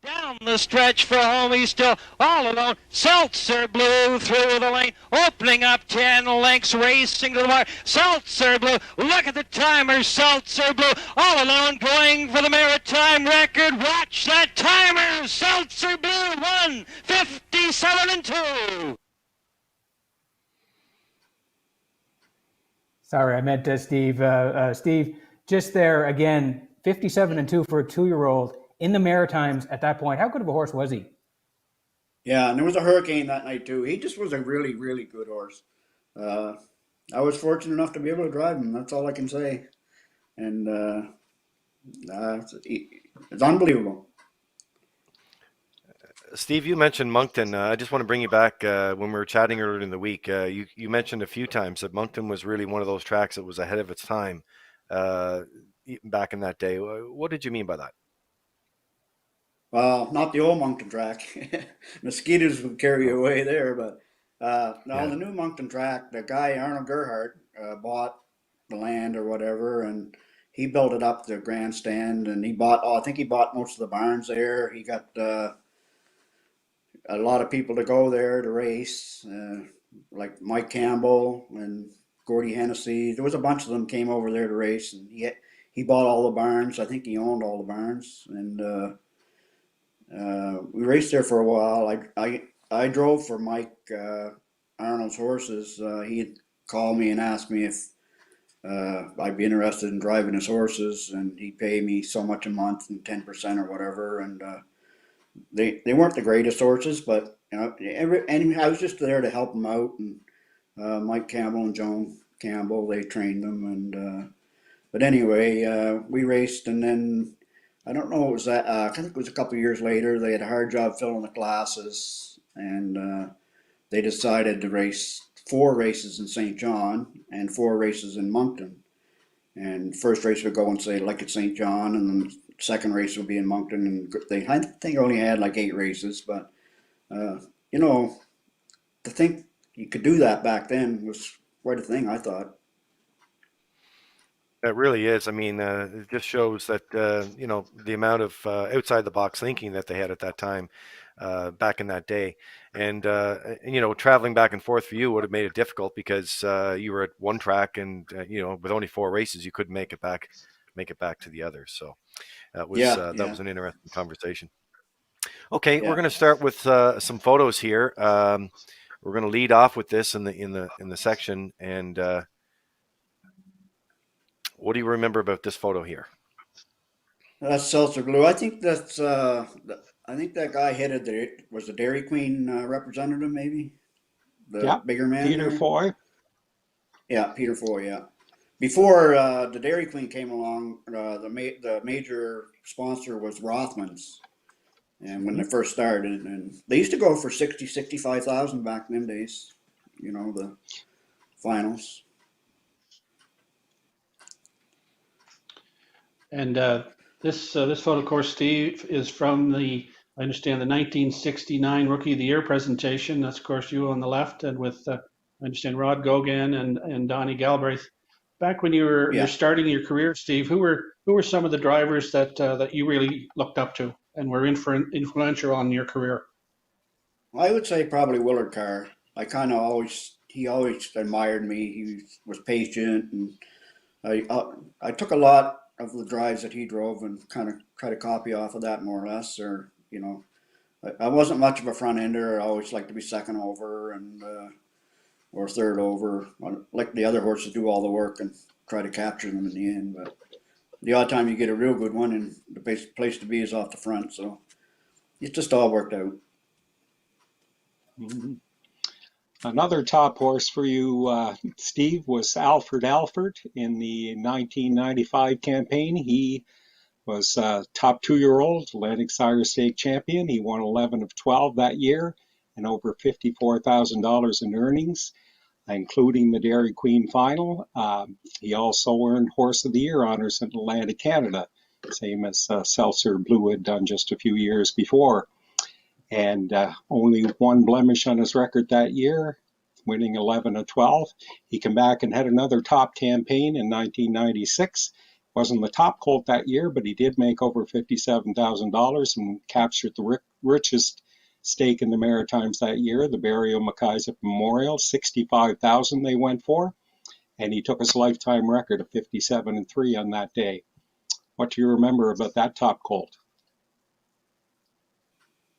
Down the stretch for home, he's still all alone. Seltzer Blue through the lane, opening up 10 lengths, racing to the wire. Seltzer Blue, look at the timer. Seltzer Blue, all alone, going for the maritime record. Watch that timer. Seltzer Blue, 1:57-2. Sorry, I meant Steve. Steve, just there again, 57-2 for a 2-year-old. In the Maritimes at that point. How good of a horse was he? Yeah, and there was a hurricane that night too. He just was a really, really good horse. I was fortunate enough to be able to drive him. That's all I can say. And it's unbelievable. Steve, you mentioned Moncton. I just want to bring you back when we were chatting earlier in the week. You mentioned a few times that Moncton was really one of those tracks that was ahead of its time back in that day. What did you mean by that? Well, not the old Moncton track. Mosquitoes would carry you away there, but the new Moncton track, the guy Arnold Gerhardt bought the land or whatever, and he built it up, the grandstand, and he bought. Oh, I think he bought most of the barns there. He got a lot of people to go there to race, like Mike Campbell and Gordy Hennessy. There was a bunch of them came over there to race, and he bought all the barns. I think he owned all the barns, and we raced there for a while. I drove for Mike Arnold's horses. He had called me and asked me if I'd be interested in driving his horses, and he paid me so much a month and 10% or whatever. And they weren't the greatest horses, but and I was just there to help them out. And Mike Campbell and Joan Campbell, they trained them. And but anyway, we raced, and then I don't know, it was that I think it was a couple of years later. They had a hard job filling the classes, and they decided to race 4 races in St. John and 4 races in Moncton. And first race would go and say like at St. John, and then second race would be in Moncton. And I think only had like 8 races, but you know, to think you could do that back then was quite a thing, I thought. It really is. I mean, it just shows that you know, the amount of outside the box thinking that they had at that time, back in that day, and you know, traveling back and forth for you would have made it difficult because you were at one track, and you know, with only 4 races, you couldn't make it back to the others. So that was that was an interesting conversation. Okay, we're going to start with some photos here. We're going to lead off with this in the section, and what do you remember about this photo here? That's Seltzer Blue. I think that's I think that guy headed was the Dairy Queen representative, maybe the bigger man. Peter Foy. Yeah, Peter Foy. Yeah. Before the Dairy Queen came along, the major sponsor was Rothman's, and when they first started, and they used to go for 65,000 back in them days. You know, the finals. And this photo, of course, Steve, is from I understand, the 1969 Rookie of the Year presentation. That's, of course, you on the left, and with, I understand, Rod Gogan and Donnie Galbraith. Back when you're starting your career, Steve, who were some of the drivers that you really looked up to and were influential on your career? I would say probably Willard Carr. He always admired me. He was patient, and I took a lot of the drives that he drove and kind of try to copy off of that more or less. Or, you know, I wasn't much of a front ender. I always liked to be second over and or third over. I like the other horses do all the work and try to capture them in the end. But the odd time you get a real good one, and the place to be is off the front. So it just all worked out. Mm-hmm. Another top horse for you, Steve, was Alfred in the 1995 campaign. He was top 2-year-old Atlantic Sire Stake champion. He won 11 of 12 that year and over $54,000 in earnings, including the Dairy Queen final. He also earned Horse of the Year honors in Atlantic Canada, same as Seltzer Blue had done just a few years before. And only one blemish on his record that year, winning 11 of 12. He came back and had another top campaign in 1996. Wasn't the top colt that year, but he did make over $57,000 and captured the richest stake in the Maritimes that year, the Barry O'Mackaysack Memorial. $65,000 they went for, and he took his lifetime record of 57-3 on that day. What do you remember about that top colt?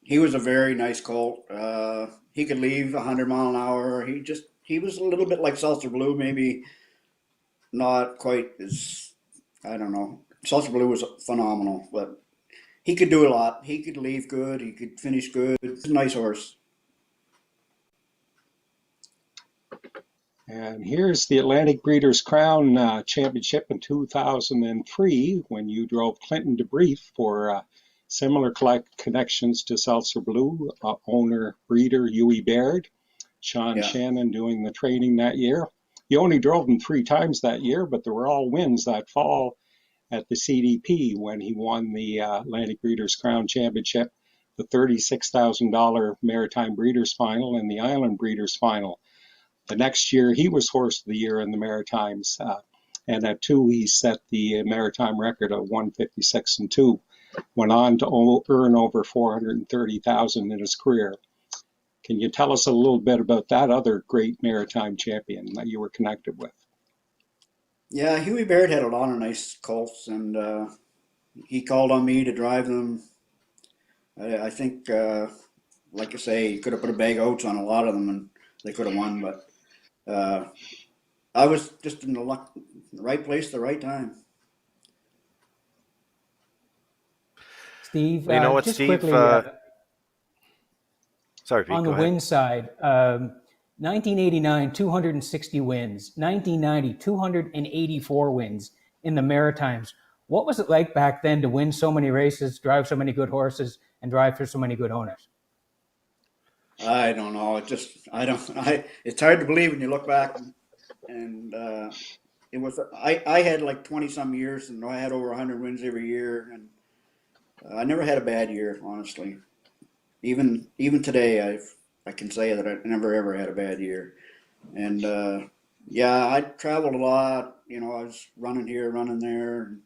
He was a very nice colt. He could leave 100 mile an hour. He was a little bit like Seltzer Blue, maybe not quite as, I don't know. Seltzer Blue was phenomenal, but he could do a lot. He could leave good. He could finish good. He's a nice horse. And here's the Atlantic Breeders' Crown Championship in 2003 when you drove Clinton DeBrief for similar connections to Seltzer Blue, owner, breeder Huey Baird, Sean Shannon doing the training that year. He only drove him 3 times that year, but there were all wins that fall at the CDP when he won the Atlantic Breeders' Crown Championship, the $36,000 Maritime Breeders' Final, and the Island Breeders' Final. The next year, he was Horse of the Year in the Maritimes. And at 2, he set the maritime record of 156-2. Went on to earn over 430,000 in his career. Can you tell us a little bit about that other great maritime champion that you were connected with? Yeah, Huey Baird had a lot of nice colts, and he called on me to drive them. I think, like I say, he could have put a bag of oats on a lot of them, and they could have won. But I was just in the right place, the right time. Steve, Well, you know what, just Steve? quickly Sorry, Pete, on the go ahead. win side, 1989, 260 wins. 1990, 284 wins in the Maritimes. What was it like back then to win so many races, drive so many good horses, and drive for so many good owners? I don't know. It's hard to believe when you look back, and it was. I had like 20 some years, and I had over 100 wins every year, and I never had a bad year, honestly. Even today, I can say that I never ever had a bad year. And yeah, I traveled a lot. You know, I was running here, running there. And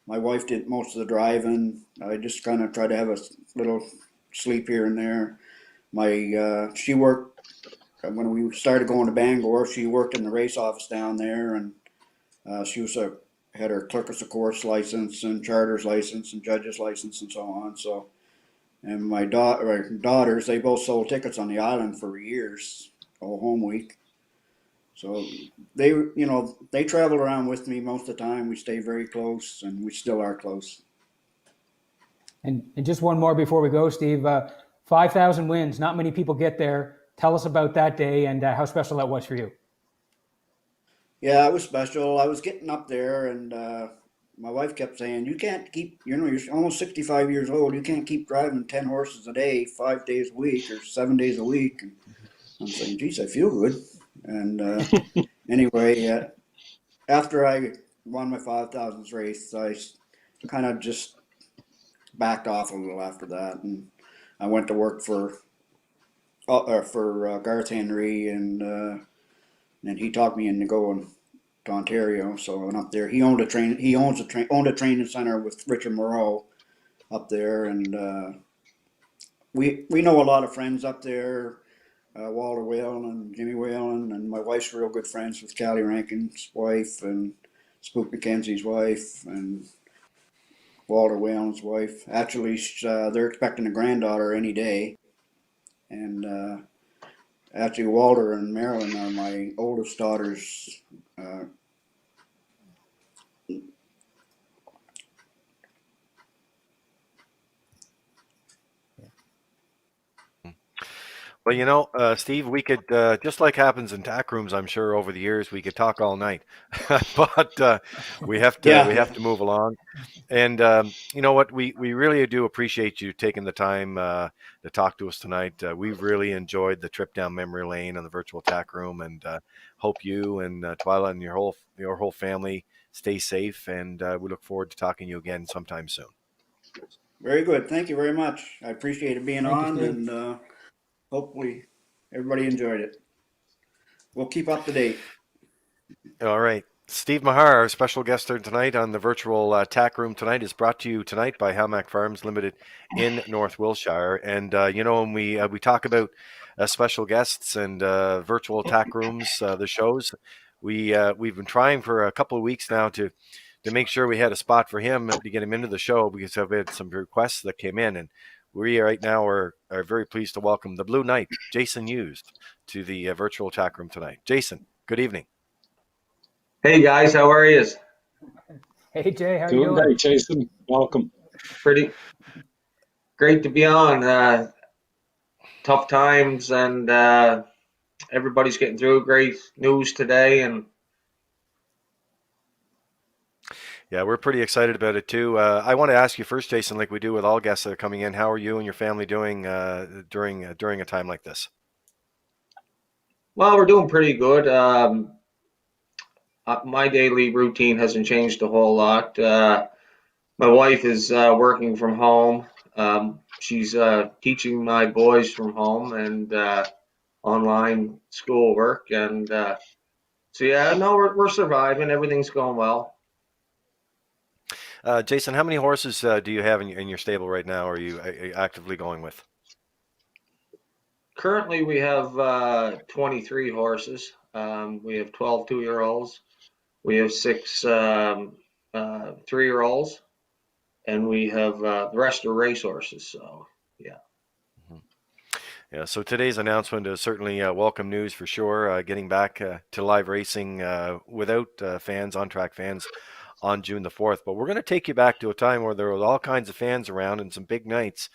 my wife did most of the driving. I just kind of tried to have a little sleep here and there. She worked when we started going to Bangor. She worked in the race office down there, and she had her clerk's of course license and charter's license and judge's license and so on. So, and my daughters, they both sold tickets on the island for years, all home week. So they traveled around with me most of the time. We stayed very close, and we still are close. And just one more before we go, Steve. 5,000 wins. Not many people get there. Tell us about that day and how special that was for you. Yeah, it was special. I was getting up there, and my wife kept saying, "You can't keep. You're almost 65 years old. You can't keep driving 10 horses a day, 5 days a week, or 7 days a week." And I'm saying, "Geez, I feel good." And anyway, after I won my 5,000th race, I kind of just backed off a little after that, and I went to work for Garth Henry, and he talked me into going to Ontario. So I went up there. He owned a training center with Richard Moreau up there, and we know a lot of friends up there. Walter Whalen and Jimmy Whalen, and my wife's real good friends with Callie Rankin's wife and Spook McKenzie's wife and Walter Whalen's wife. Actually, they're expecting a granddaughter any day, and actually Walter and Marilyn are my oldest daughters. Well, Steve, we could just like happens in tack rooms. I'm sure over the years we could talk all night, but we have to move along. And you know what? We really do appreciate you taking the time to talk to us tonight. We've really enjoyed the trip down memory lane on the virtual tack room, and hope you and Twyla and your whole family stay safe. And we look forward to talking to you again sometime soon. Very good. Thank you very much. I appreciate being on, and hopefully everybody enjoyed it. We'll keep up to date. All right. Steve Mahar, our special guest tonight on the virtual tack room tonight, is brought to you tonight by Hamac Farms Limited in North Wiltshire. And when we talk about special guests and virtual tack rooms, the shows, we've been trying for a couple of weeks now to make sure we had a spot for him to get him into the show, because I've had some requests that came in, and we right now are very pleased to welcome the Blue Knight, Jason Hughes, to the virtual tack room tonight. Jason, good evening. Hey guys, how are you? Hey Jay, how are you Doing doing? great, Jason. Welcome. Pretty great to be on. Tough times, and everybody's getting through. Great news today, and yeah, we're pretty excited about it too. I want to ask you first, Jason, like we do with all guests that are coming in, how are you and your family doing during a time like this? well, we're doing pretty good. My daily routine hasn't changed a whole lot. My wife is working from home. She's teaching my boys from home and online schoolwork, and So yeah, no, we're surviving. Everything's going well. Jason, how many horses do you have in your stable right now? Or are you actively going with? Currently, we have 23 horses. We have 12 2-year-olds. We have 6 3-year-olds, and we have the rest are race horses. So yeah. Yeah, so today's announcement is certainly welcome news for sure. Getting back to live racing without fans, on-track fans, on June the 4th. But we're going to take you back to a time where there was all kinds of fans around and some big nights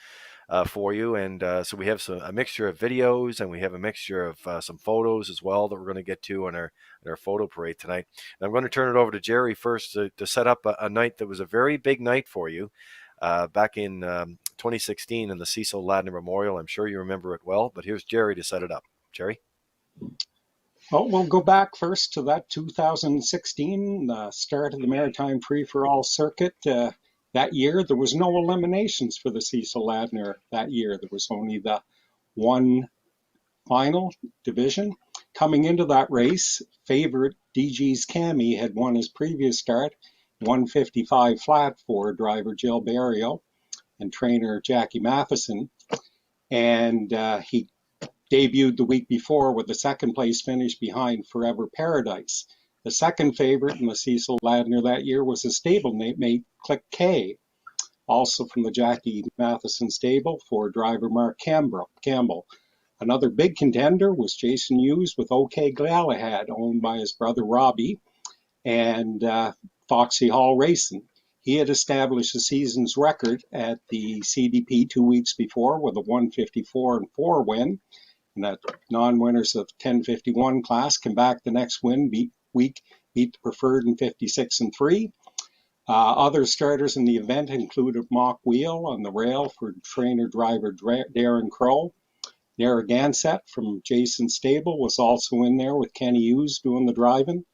for you. And so we have a mixture of videos, and we have a mixture of some photos as well that we're going to get to in our photo parade tonight. And I'm going to turn it over to Jerry first to set up a night that was a very big night for you. Back in 2016 in the Cecil Ladner Memorial. I'm sure you remember it well, but here's Jerry to set it up. Jerry? Well, we'll go back first to that 2016 start of the Maritime Free-for-All circuit. That year, there was no eliminations for the Cecil Ladner that year. There was only the one final division. Coming into that race, favorite DG's Cami had won his previous start, 155 flat for driver Jill Barrio and trainer Jackie Matheson. And he debuted the week before with a second place finish behind Forever Paradise. The second favorite in the Cecil Ladner that year was his stablemate Click K, also from the Jackie Matheson stable for driver Mark Campbell. Another big contender was Jason Hughes with OK Galahad, owned by his brother Robbie, and Foxy Hall Racing. He had established the season's record at the CDP 2 weeks before with a 154 and 4 win. And the non-winners of 1051 class come back the next week, beat the preferred in 56 and 3. Other starters in the event included Mock Wheel on the rail for trainer driver Darren Crow. Narragansett from Jason Stable was also in there with Kenny Hughes doing the driving.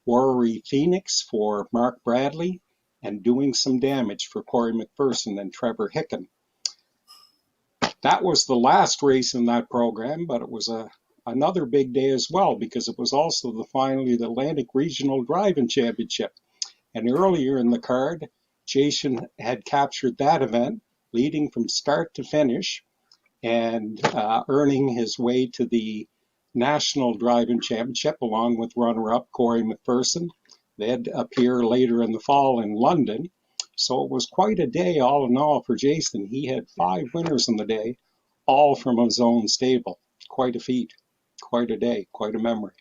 Rory Phoenix for Mark Bradley, and Doing Some Damage for Corey McPherson and Trevor Hicken. That was the last race in that program, but it was another big day as well because it was also the final of the Atlantic Regional Driving Championship. And earlier in the card, Jason had captured that event, leading from start to finish and earning his way to the National Driving Championship along with runner-up Corey McPherson. They'd appear later in the fall in London. So it was quite a day all in all for Jason. He had 5 winners in the day, all from his own stable. Quite a feat, quite a day, quite a memory.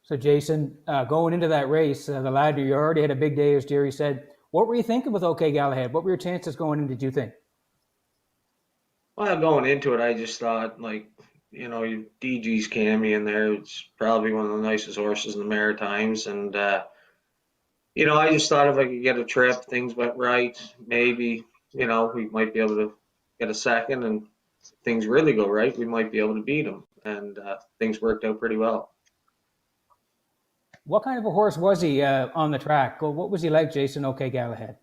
So Jason, going into that race, the Ladner, you already had a big day, as Jerry said. What were you thinking with OK Galahad? What were your chances going in, did you think? Well, going into it, I just thought, like, you know, DG's Cami in there. It's probably one of the nicest horses in the Maritimes. And, you know, I just thought if I could get a trip, things went right, maybe, you know, we might be able to get a second. And if things really go right, we might be able to beat him. And things worked out pretty well. What kind of a horse was he on the track? What was he like, Jason OK Galahad?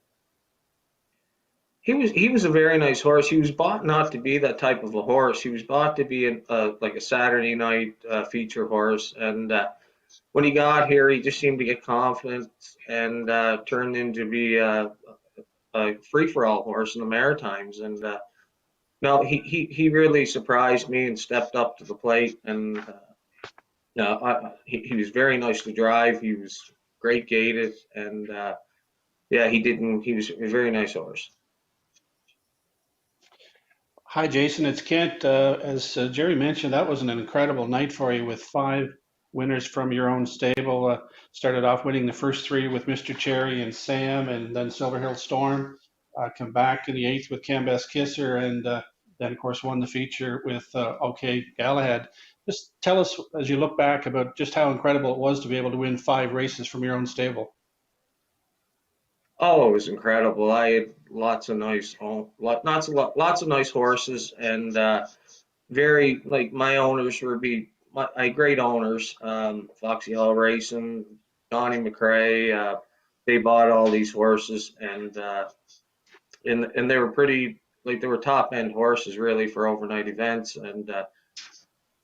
He was a very nice horse. He was bought not to be that type of a horse. He was bought to be like a Saturday night feature horse. And when he got here, he just seemed to get confident and turned into be a free-for-all horse in the Maritimes. And no, he really surprised me and stepped up to the plate. And no, he was very nice to drive. He was great gaited, and yeah, he was a very nice horse. Hi, Jason. It's Kent. As Jerry mentioned, that was an incredible night for you with 5 winners from your own stable. Started off winning the first 3 with Mr. Cherry and Sam, and then Silver Hill Storm. Come back in the 8th with Cambest Kisser, and then, of course, won the feature with OK Galahad. Just tell us, as you look back, about just how incredible it was to be able to win 5 races from your own stable. Oh, it was incredible. I had lots of nice horses, and very, like, my owners were I had great owners. Foxy Hall Racing, Donnie McRae. They bought all these horses, and they were pretty, like, they were top end horses really for overnight events. And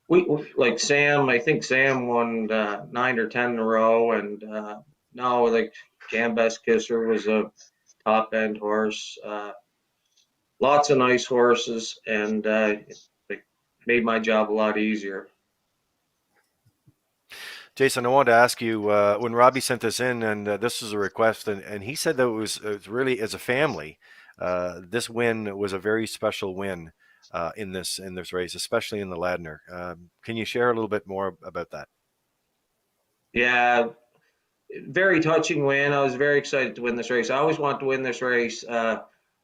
we like Sam. I think Sam won 9 or 10 in a row, and no, like Gambest Kisser was a top end horse. Lots of nice horses, and it made my job a lot easier. Jason, I wanted to ask you when Robbie sent this in, and this was a request, and he said that it was really as a family, this win was a very special win in this race, especially in the Ladner. Can you share a little bit more about that? Yeah, very touching win. I was very excited to win this race. I always wanted to win this race.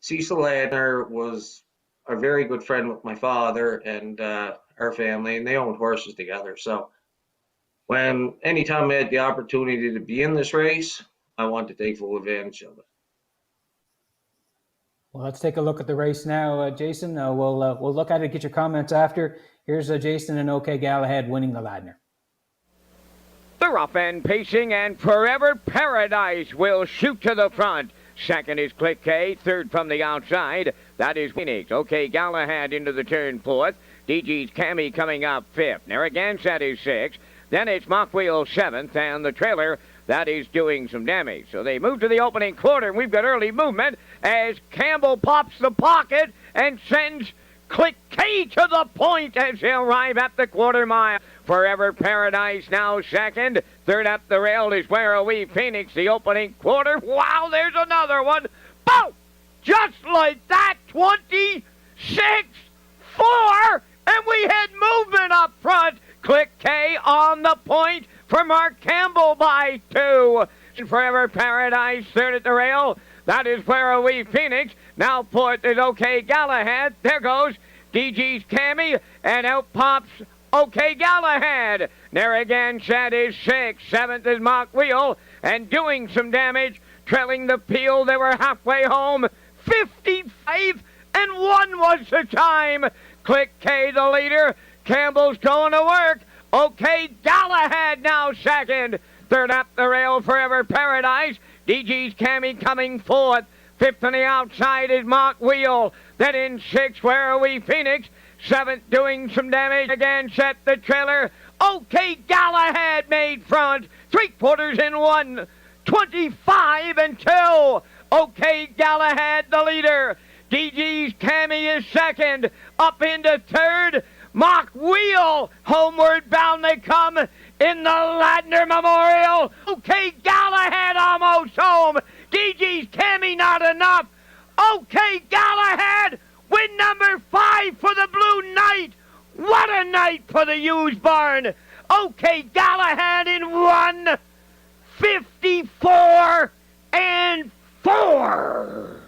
Cecil Ladner was a very good friend with my father and our family, and they owned horses together. So anytime I had the opportunity to be in this race, I wanted to take full advantage of it. Well, let's take a look at the race now, Jason. We'll look at it, get your comments after. Here's Jason and OK Galahad winning the Ladner. They're off and pacing, and Forever Paradise will shoot to the front. Second is Click K, third from the outside. That is Phoenix. OK Galahad into the turn fourth. DG's Cammy coming up fifth. Narragansett is sixth. Then it's Mockwheel seventh, and the trailer, that is doing some damage. So they move to the opening quarter, and we've got early movement as Campbell pops the pocket and sends Click K to the point as they arrive at the quarter mile. Forever Paradise now second. Third up the rail is Where Are We Phoenix, the opening quarter. Wow, there's another one. Boom! Just like that, 26-4, and we had movement up front. Click K on the point for Mark Campbell by 2. Forever Paradise, third at the rail. That is Where Are We Phoenix. Now fourth is OK Galahad. There goes DG's Cammy, and out pops OK Galahad. Narragansett is sixth. Seventh is Mock Wheel, and doing some damage, trailing the field. They were halfway home. 55-1 was the time. Click K the leader. Campbell's going to work. OK Galahad now second. Third up the rail, Forever Paradise. DG's Cammy coming fourth. Fifth on the outside is Mock Wheel. Then in sixth, Where Are We Phoenix? Seventh doing some damage. Again, set the trailer. OK Galahad made front. 3/4 in 1. 25-2. OK Galahad the leader. DG's Cammy is second. Up into third. Mock Wheel, homeward bound they come in the Ladner Memorial. OK Galahad almost home. DG's Cammy not enough. OK Galahad, win number 5 for the Blue Knight. What a night for the Hughes barn. OK Galahad in 1:54-4.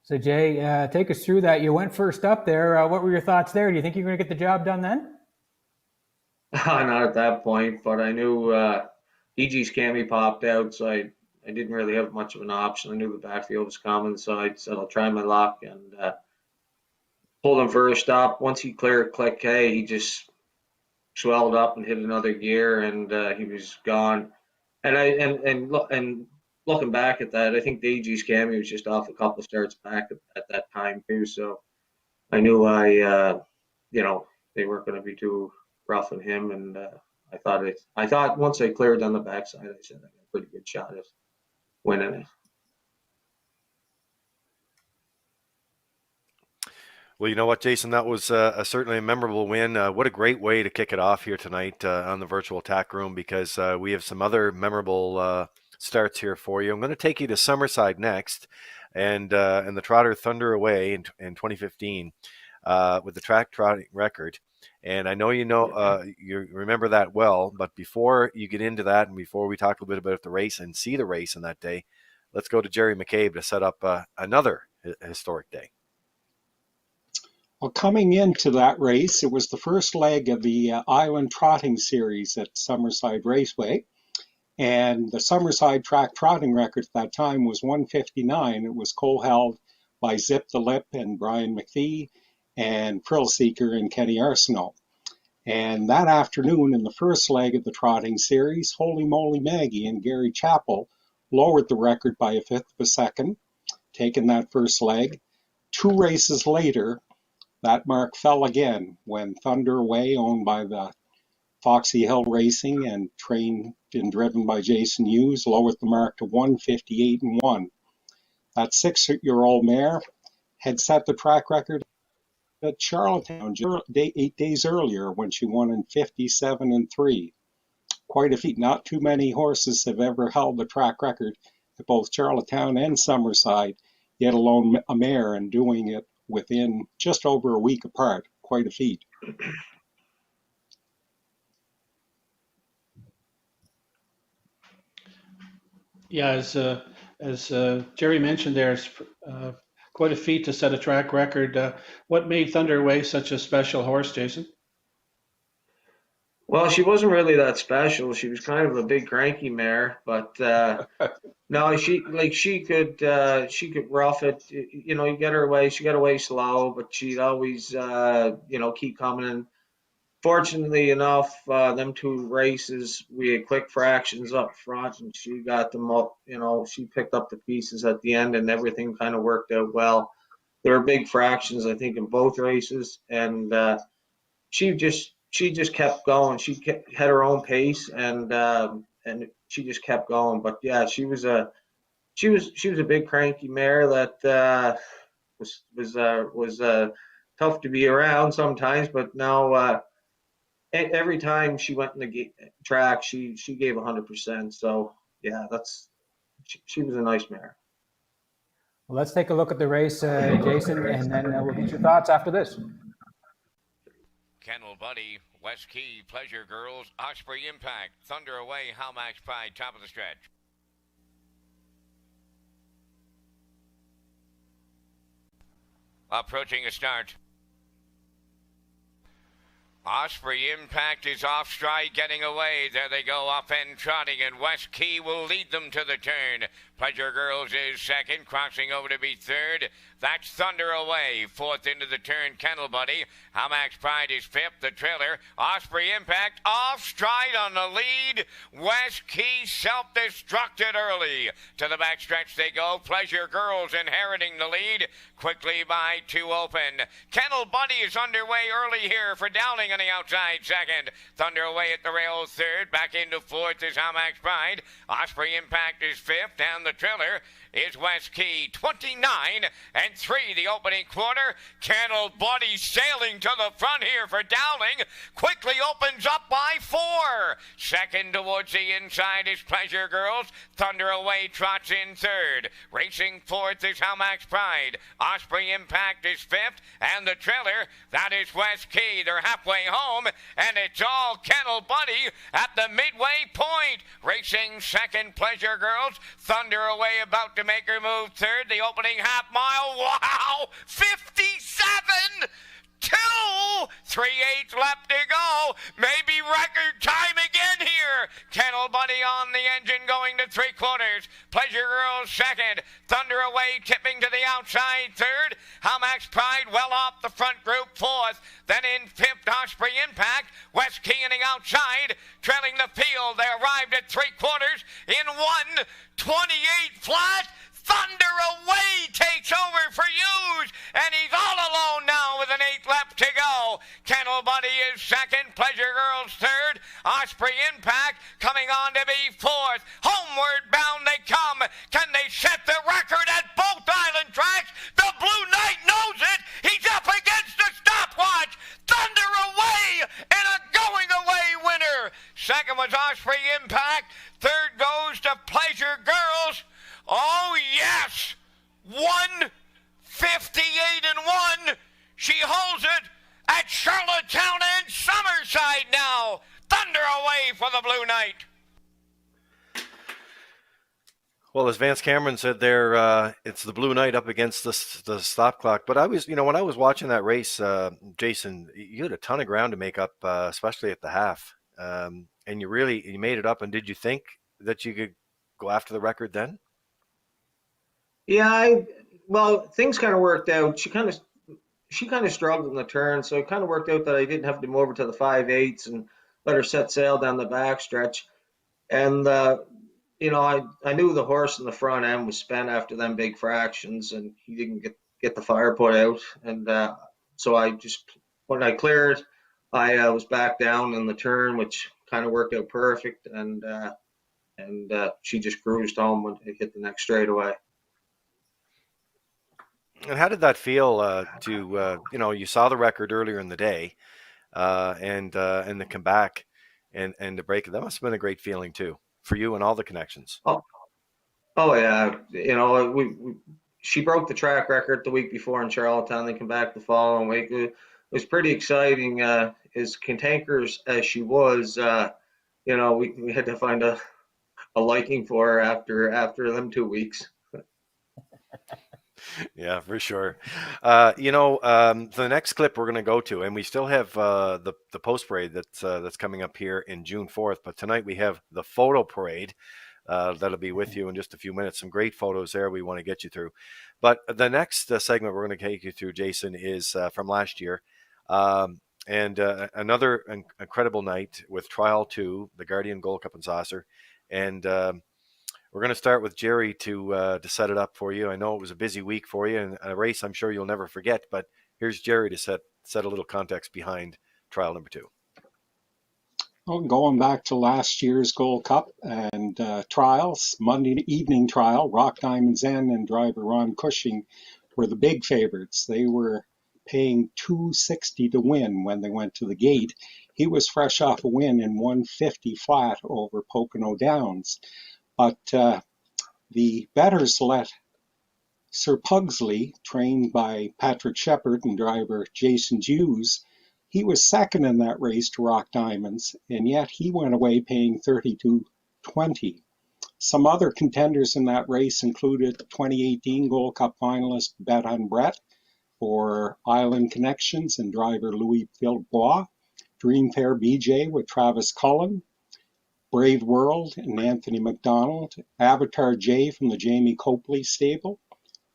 So, Jay, take us through that. You went first up there. What were your thoughts there? Do you think you're going to get the job done then? Not at that point, but I knew DG's Cammy popped out, so I didn't really have much of an option. I knew the backfield was coming, so I said I'll try my luck and pulled him first up. Once he cleared Click K, he just swelled up and hit another gear, and he was gone. And looking back at that, I think DG's Cammy was just off a couple starts back at that time too. So I knew they weren't going to be too rough on him, and I thought once I cleared on the backside, I said I got a pretty good shot at winning it. Well, you know what, Jason, that was certainly a memorable win. What a great way to kick it off here tonight on the virtual Tack Room, because we have some other memorable starts here for you. I'm going to take you to Summerside next, and the Trotter Thunder Away in 2015 with the track trotting record. And I know you remember that well, but before you get into that and before we talk a little bit about the race and see the race in that day, let's go to Jerry McCabe to set up another historic day. Well, coming into that race, it was the first leg of the Island Trotting Series at Summerside Raceway. And the Summerside track trotting record at that time was 1:59. It was co-held by Zip the Lip and Brian McPhee and Frill Seeker and Kenny Arsenault. And that afternoon in the first leg of the trotting series, Holy Moly Maggie and Gary Chappell lowered the record by 1/5 of a second, taking that first leg. 2 races later, that mark fell again when Thunder Away, owned by the Foxy Hill Racing and trained and driven by Jason Hughes, lowered the mark to 158-1. That 6-year-old mare had set the track record at Charlottetown 8 days earlier when she won in 57-3. Quite a feat. Not too many horses have ever held the track record at both Charlottetown and Summerside, yet alone a mare, and doing it within just over a week apart. Quite a feat. Yeah, as Jerry mentioned, there's quite a feat to set a track record. What made Thunder Away such a special horse, Jason? Well, she wasn't really that special. She was kind of a big cranky mare, but no, she could rough it. You know, you get her away. She got away slow, but she'd always keep coming in. Fortunately enough, them 2 races, we had quick fractions up front, and she got them up. You know, she picked up the pieces at the end, and everything kind of worked out well. There were big fractions, I think, in both races, and she just kept going. She had her own pace, and she just kept going. But yeah, she was a big cranky mare that was tough to be around sometimes. But now every time she went in the track, she gave 100%. So yeah, she was a nice mare. Well, let's take a look at the race, Jason, and then we'll get your thoughts after this. Kennel Buddy, West Key, Pleasure Girls, Osprey Impact, Thunder Away, How Max Pride, top of the stretch. Approaching a start. Osprey Impact is off stride, getting away. There they go, up and trotting, and West Key will lead them to the turn. Pleasure Girls is second, crossing over to be third. That's Thunder Away. Fourth into the turn, Kennel Buddy. How Max Pride is fifth, the trailer. Osprey Impact off stride on the lead. West Key self-destructed early. To the backstretch they go. Pleasure Girls inheriting the lead. Quickly by 2 open. Kennel Buddy is underway early here for Dowling on the outside second. Thunder Away at the rails third. Back into fourth is How Max Pride. Osprey Impact is fifth, and the trailer is West Key. 29-3 the opening quarter. Kennel Buddy sailing to the front here for Dowling. Quickly opens up by 4. Second towards the inside is Pleasure Girls. Thunder Away trots in third. Racing fourth is How Max Pride. Osprey Impact is fifth, and the trailer, that is West Key. They're halfway home, and it's all Kennel Buddy at the midway point. Racing second, Pleasure Girls. Thunder Away about to make her move third. The opening half mile, wow, 57! 3/8 left to go. Maybe record time again here. Kennel Buddy on the engine going to 3/4. Pleasure Girls second. Thunder Away tipping to the outside third. How Max Pride well off the front group fourth. Then in fifth, Osprey Impact. West Key in the outside, trailing the field. They arrived at 3/4 in 1:28 flat. Thunder Away takes over for Hughes, and he's all alone now with an 8 left to go. Kennel Buddy is second, Pleasure Girls third, Osprey Impact coming on to be fourth. Homeward bound they come. Can they set the record at both island tracks? The Blue Knight knows it. He's up against the stopwatch. Thunder Away and a going away winner. Second was Osprey Impact. Third goes to Pleasure Girls. Oh, yes! 1:58-1. She holds it at Charlottetown and Summerside now. Thunder Away for the Blue Knight. Well, as Vance Cameron said there, it's the Blue Knight up against the stop clock. But I was, when I was watching that race, Jason, you had a ton of ground to make up, especially at the half. And you made it up. And did you think that you could go after the record then? Yeah, things kind of worked out. She kind of struggled in the turn, so it kind of worked out that I didn't have to move over to the 5/8 and let her set sail down the backstretch. And I knew the horse in the front end was spent after them big fractions, and he didn't get the fire put out. And so when I cleared, I was back down in the turn, which kind of worked out perfect. And she just cruised home when it hit the next straightaway. And how did that feel you saw the record earlier in the day, and to come back and to break it? That must have been a great feeling too for you and all the connections. Oh yeah, she broke the track record the week before in Charlottetown. They come back the following week. It was pretty exciting. As cantankerous as she was, we had to find a liking for her after them 2 weeks. Yeah, for sure. The next clip we're going to go to, and we still have the post parade that's coming up here in June 4th. But tonight we have the photo parade. That'll be with you in just a few minutes. Some great photos there we want to get you through. But the next segment we're going to take you through, Jason, is from last year. And another incredible night with Trial 2, the Guardian Gold Cup and Saucer. And we're going to start with Jerry to set it up for you. I know it was a busy week for you and a race I'm sure you'll never forget. But here's Jerry to set a little context behind Trial number 2. Well, going back to last year's Gold Cup and trials, Monday evening trial, Rock Diamonds Inn and driver Ron Cushing were the big favorites. They were paying $260 to win when they went to the gate. He was fresh off a win in 150 flat over Pocono Downs. But the bettors let Sir Pugsley, trained by Patrick Shepherd and driver Jason Hughes, he was second in that race to Rock Diamonds, and yet he went away paying $32.20. Some other contenders in that race included 2018 Gold Cup finalist Bet on Brett for Island Connections and driver Louis Villebois, Dream Fair BJ with Travis Cullen, Brave World and Anthony McDonald, Avatar J from the Jamie Copley stable,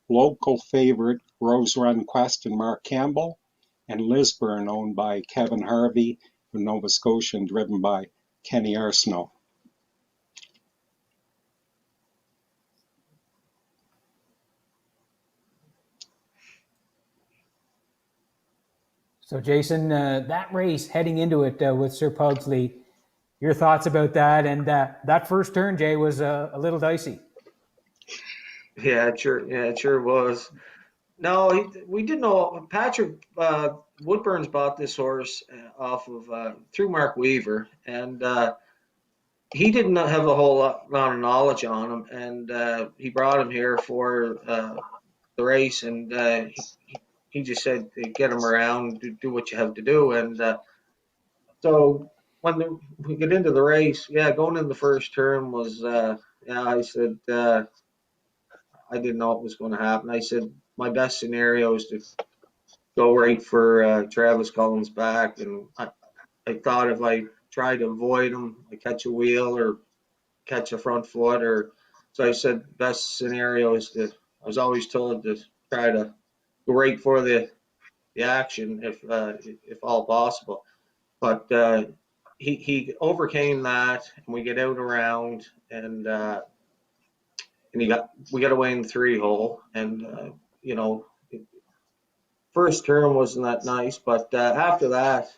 local favorite Rose Run Quest and Mark Campbell, and Lisburn, owned by Kevin Harvey from Nova Scotia and driven by Kenny Arsenault. So, Jason, that race heading into it with Sir Pugsley, your thoughts about that? And that first turn, Jay, was a little dicey. Yeah, it sure was. No, we didn't know. Patrick Woodburns bought this horse off of through Mark Weaver, and he didn't have a whole lot of knowledge on him, and he brought him here for the race, and he just said, get him around, do what you have to do, and so when we get into the race, going in the first turn was, I said, I didn't know what was going to happen. I said, my best scenario is to go right for Travis Cullen's back. And I thought if I try to avoid him, I catch a wheel or catch a front foot. So I said, best scenario is I was always told to try to go right for the action if all possible. But he overcame that, and we get out around, and we got away in the 3-hole, and first turn wasn't that nice, but after that,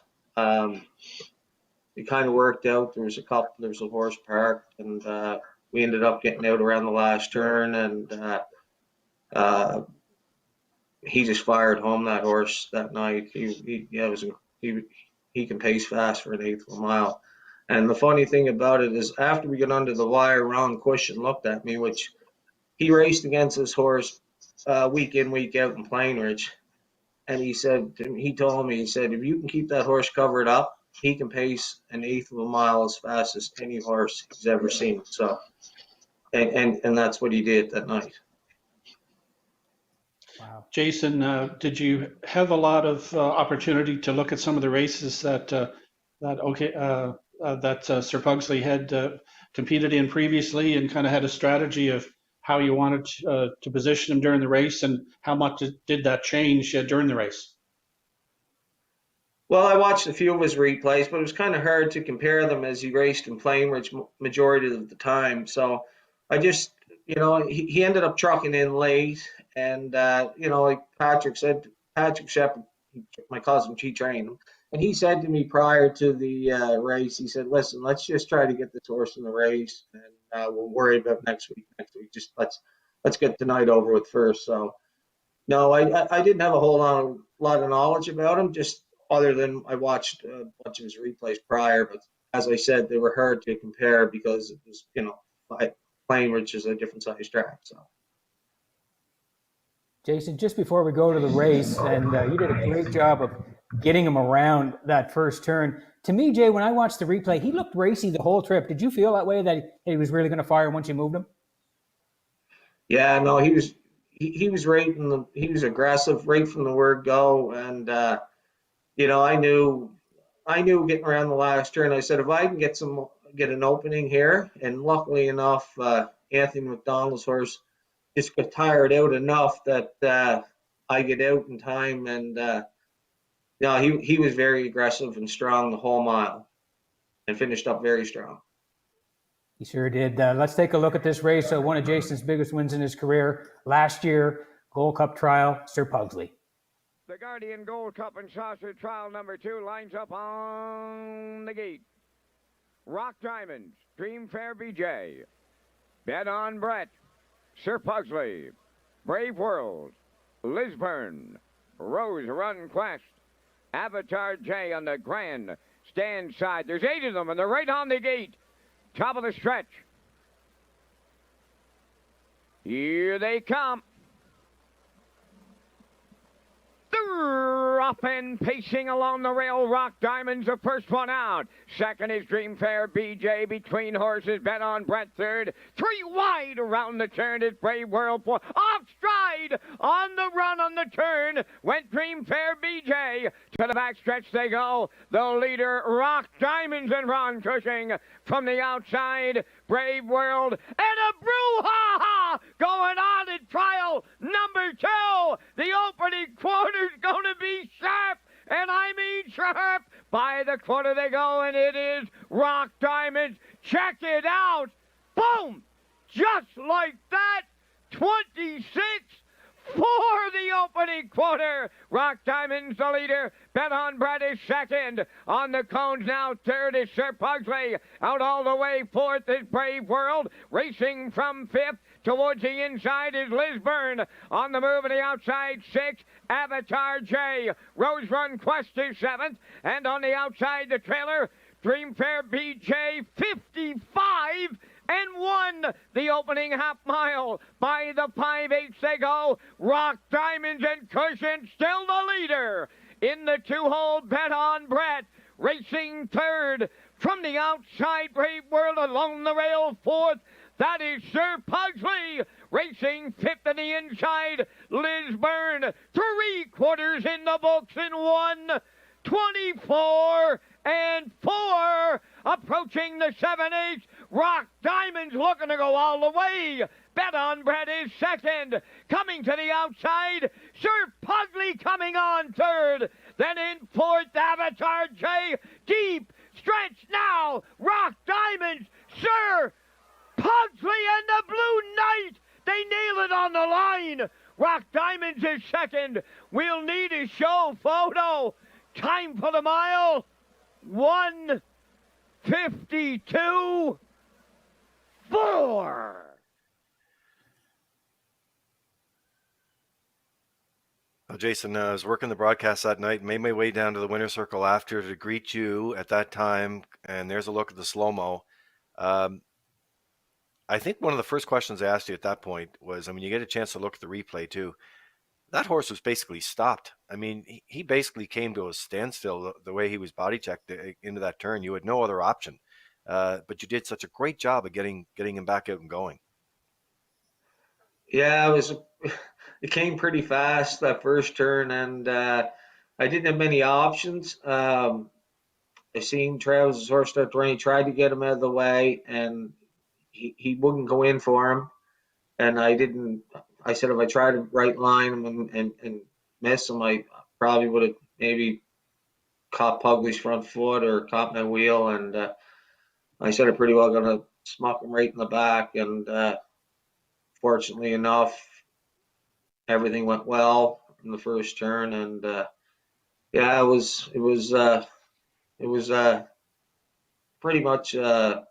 it kind of worked out. There was a horse parked, and we ended up getting out around the last turn, and he just fired home that horse that night. He can pace fast for an eighth of a mile. And the funny thing about it is, after we got under the wire, Ron Cushing looked at me, which he raced against this horse week in, week out in Plainridge. And he told me, if you can keep that horse covered up, he can pace an eighth of a mile as fast as any horse he's ever seen. So, and that's what he did that night. Wow. Jason, did you have a lot of opportunity to look at some of the races that Sir Pugsley had competed in previously, and kind of had a strategy of how you wanted to position him during the race, and how much did that change during the race? Well, I watched a few of his replays, but it was kind of hard to compare them as he raced in Plainridge majority of the time. So I just, he ended up trucking in late, And like Patrick Shepard, my cousin, she trained him, and he said to me prior to the race, he said, "Listen, let's just try to get this horse in the race, and we'll worry about next week. Just let's get tonight over with first." So no, I didn't have a whole lot of knowledge about him, just other than I watched a bunch of his replays prior. But as I said, they were hard to compare because it was, Plainridge is a different size track. So Jason, just before we go to the race, and you did a great job of getting him around that first turn. To me, Jay, when I watched the replay, he looked racy the whole trip. Did you feel that way, that he was really going to fire once you moved him? yeah, no, he was he was aggressive right from the word go, and I knew getting around the last turn. I said if I can get an opening here, and luckily enough, Anthony McDonald's horse just got tired out enough that I get out in time, and he was very aggressive and strong the whole mile, and finished up very strong. He sure did. Let's take a look at this race. One of Jason's biggest wins in his career last year, Gold Cup trial, Sir Pugsley. The Guardian Gold Cup and Saucer Trial number 2 lines up on the gate. Rock Diamonds, Dream Fair BJ, Bet on Brett, Sir Pugsley, Brave World, Lisburn, Rose Run Quest, Avatar J on the grand stand side. There's 8 of them, and they're right on the gate. Top of the stretch. Here they come. They're up and pacing along the rail. Rock Diamond's the first one out. Second is Dream Fair BJ. Between horses, Bet on Brett third. 3 wide around the turn is Brave World. Off stride on the run on the turn went Dream Fair BJ. To the back stretch they go. The leader, Rock Diamonds, and Ron Cushing. From the outside, Brave World, and a brouhaha going on in trial number 2. The opening quarter's going to be sharp, and I mean sharp. By the quarter they go, and it is Rock Diamonds. Check it out. Boom! Just like that, 26 for the opening quarter. Rock Diamond's the leader. Bet on Brett is second. On the cones now, third is Sir Pugsley. Out all the way, fourth is Brave World. Racing from fifth towards the inside is Lisburn. On the move on the outside, 6, Avatar J. Rose Run Quest is seventh. And on the outside, the trailer, Dream Fair BJ, 55 and 1 the opening half mile. By the 5/8 they go. Rock Diamonds and Cushion still the leader. In the 2-hole, Bet on Brett. Racing third. From the outside, Brave World along the rail, fourth. That is Sir Pugsley. Racing fifth on the inside, Lisburn. 3/4 in the books in 1:24 and 4. Approaching the 7/8. Rock Diamonds looking to go all the way. Bet on Brett is second. Coming to the outside, Sir Pugsley coming on third. Then in fourth, Avatar J. Deep stretch now. Rock Diamonds, Sir Pugsley, and the Blue Knight. They nail it on the line. Rock Diamonds is second. We'll need a show photo. Time for the mile, 1:52.4. Jason, I was working the broadcast that night, made my way down to the winner's circle after to greet you at that time, and there's a look at the slow-mo. I think one of the first questions I asked you at that point was, you get a chance to look at the replay too. That horse was basically stopped. He basically came to a standstill the way he was body checked into that turn. You had no other option, but you did such a great job of getting him back out and going. Yeah, it came pretty fast that first turn, and I didn't have many options. I seen Travis's horse start to run. He tried to get him out of the way, and he wouldn't go in for him. And I said if I tried to right line him and miss him, I probably would have maybe caught Pugsley's front foot or caught my wheel. And I said I'm pretty well going to smuck him right in the back. And fortunately enough, everything went well in the first turn, and yeah, it was pretty much a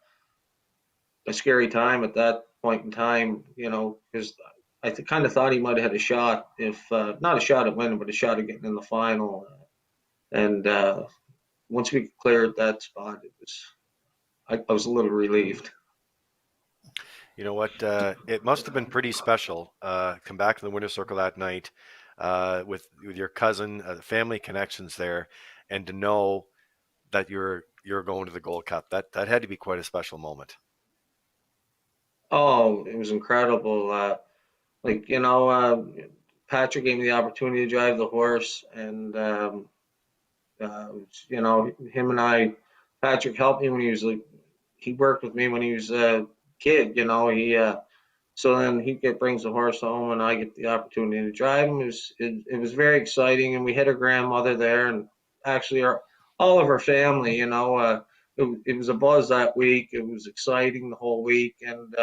scary time at that point in time, because I kind of thought he might have had a shot, if not a shot at winning, but a shot at getting in the final. And once we cleared that spot, I was a little relieved. You know what? It must have been pretty special. Come back to the winner's circle that night with your cousin, family connections there, and to know that you're going to the Gold Cup. That had to be quite a special moment. Oh, it was incredible. Like, Patrick gave me the opportunity to drive the horse, and him and Patrick helped me when he worked with me when he was a kid. So then brings the horse home, and I get the opportunity to drive him. It was very exciting, and we had our grandmother there, and actually all of our family. It was a buzz that week. It was exciting the whole week, and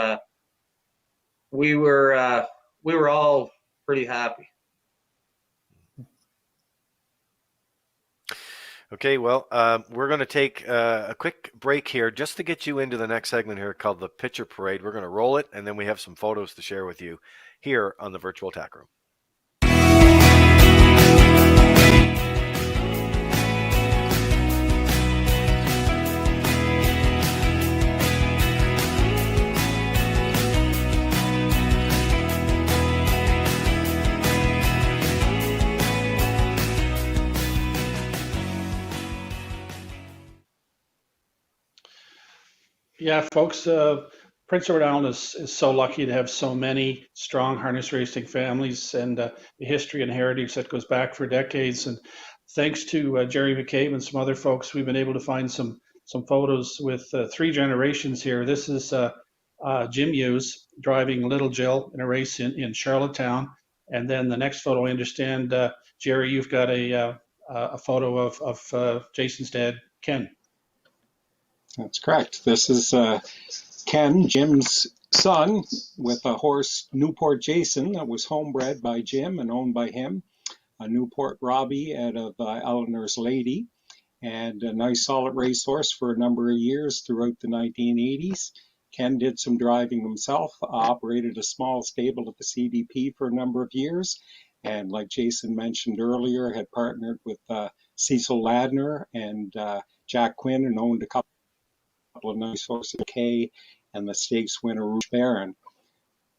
we were all pretty happy. Okay, well, we're going to take a quick break here just to get you into the next segment here called the Pitcher Parade. We're going to roll it, and then we have some photos to share with you here on the Virtual Tack Room. Yeah, folks, Prince Edward Island is so lucky to have so many strong harness racing families and a history and heritage that goes back for decades. And thanks to Jerry McCabe and some other folks, we've been able to find some photos with 3 generations here. This is Jim Hughes driving Little Jill in a race in Charlottetown. And then the next photo, I understand, Jerry, you've got a photo of Jason's dad, Ken. That's correct. This is Ken, Jim's son, with a horse, Newport Jason, that was homebred by Jim and owned by him. A Newport Robbie out of Eleanor's Lady, and a nice solid racehorse for a number of years throughout the 1980s. Ken did some driving himself, operated a small stable at the CDP for a number of years, and like Jason mentioned earlier, had partnered with Cecil Ladner and Jack Quinn, and owned a couple of nice horses, K and the stakes winner Rouge Baron.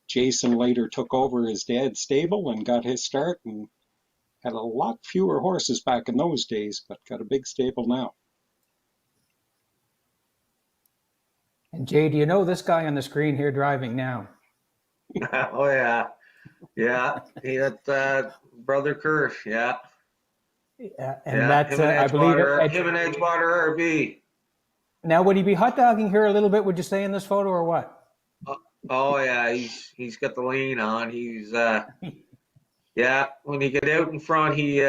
Jason later took over his dad's stable and got his start, and had a lot fewer horses back in those days, but got a big stable now. And Jay, do you know this guy on the screen here driving now? Oh yeah, that brother Kurt, yeah. And that's I believe him and Edgewater RB. Now, would he be hot dogging here a little bit? Would you say in this photo, or what? Oh yeah, he's got the lean on. He's yeah. When he get out in front, he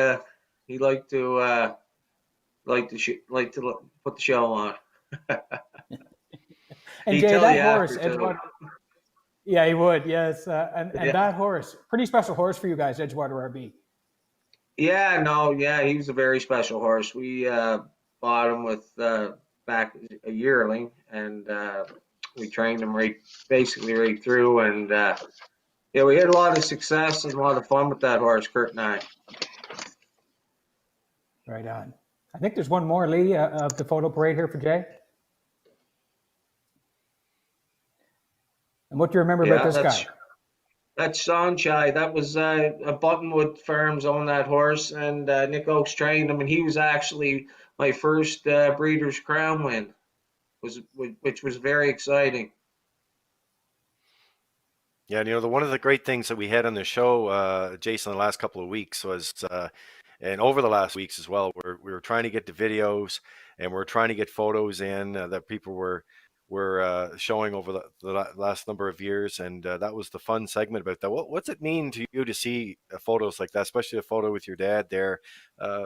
liked to put the show on. And Jay, that horse, Edgewater. Yeah, he would. Yes, and that horse, pretty special horse for you guys, Edgewater RB. Yeah, no, yeah, he was a very special horse. We bought him with back a yearling, and we trained him basically right through, and yeah, we had a lot of success and a lot of fun with that horse, Kurt and I. Right on. I think there's one more, Lee, of the photo parade here for Jay. And what do you remember about this guy? That's Sonchai. That was a Buttonwood Farms owned that horse, and Nick Oakes trained him, and he was actually my first Breeders' Crown win, which was very exciting. Yeah, and one of the great things that we had on the show, Jason, the last couple of weeks was, and over the last weeks as well, we were trying to get the videos, and we're trying to get photos in that people were showing over the last number of years, and that was the fun segment about that. What's it mean to you to see photos like that, especially a photo with your dad there?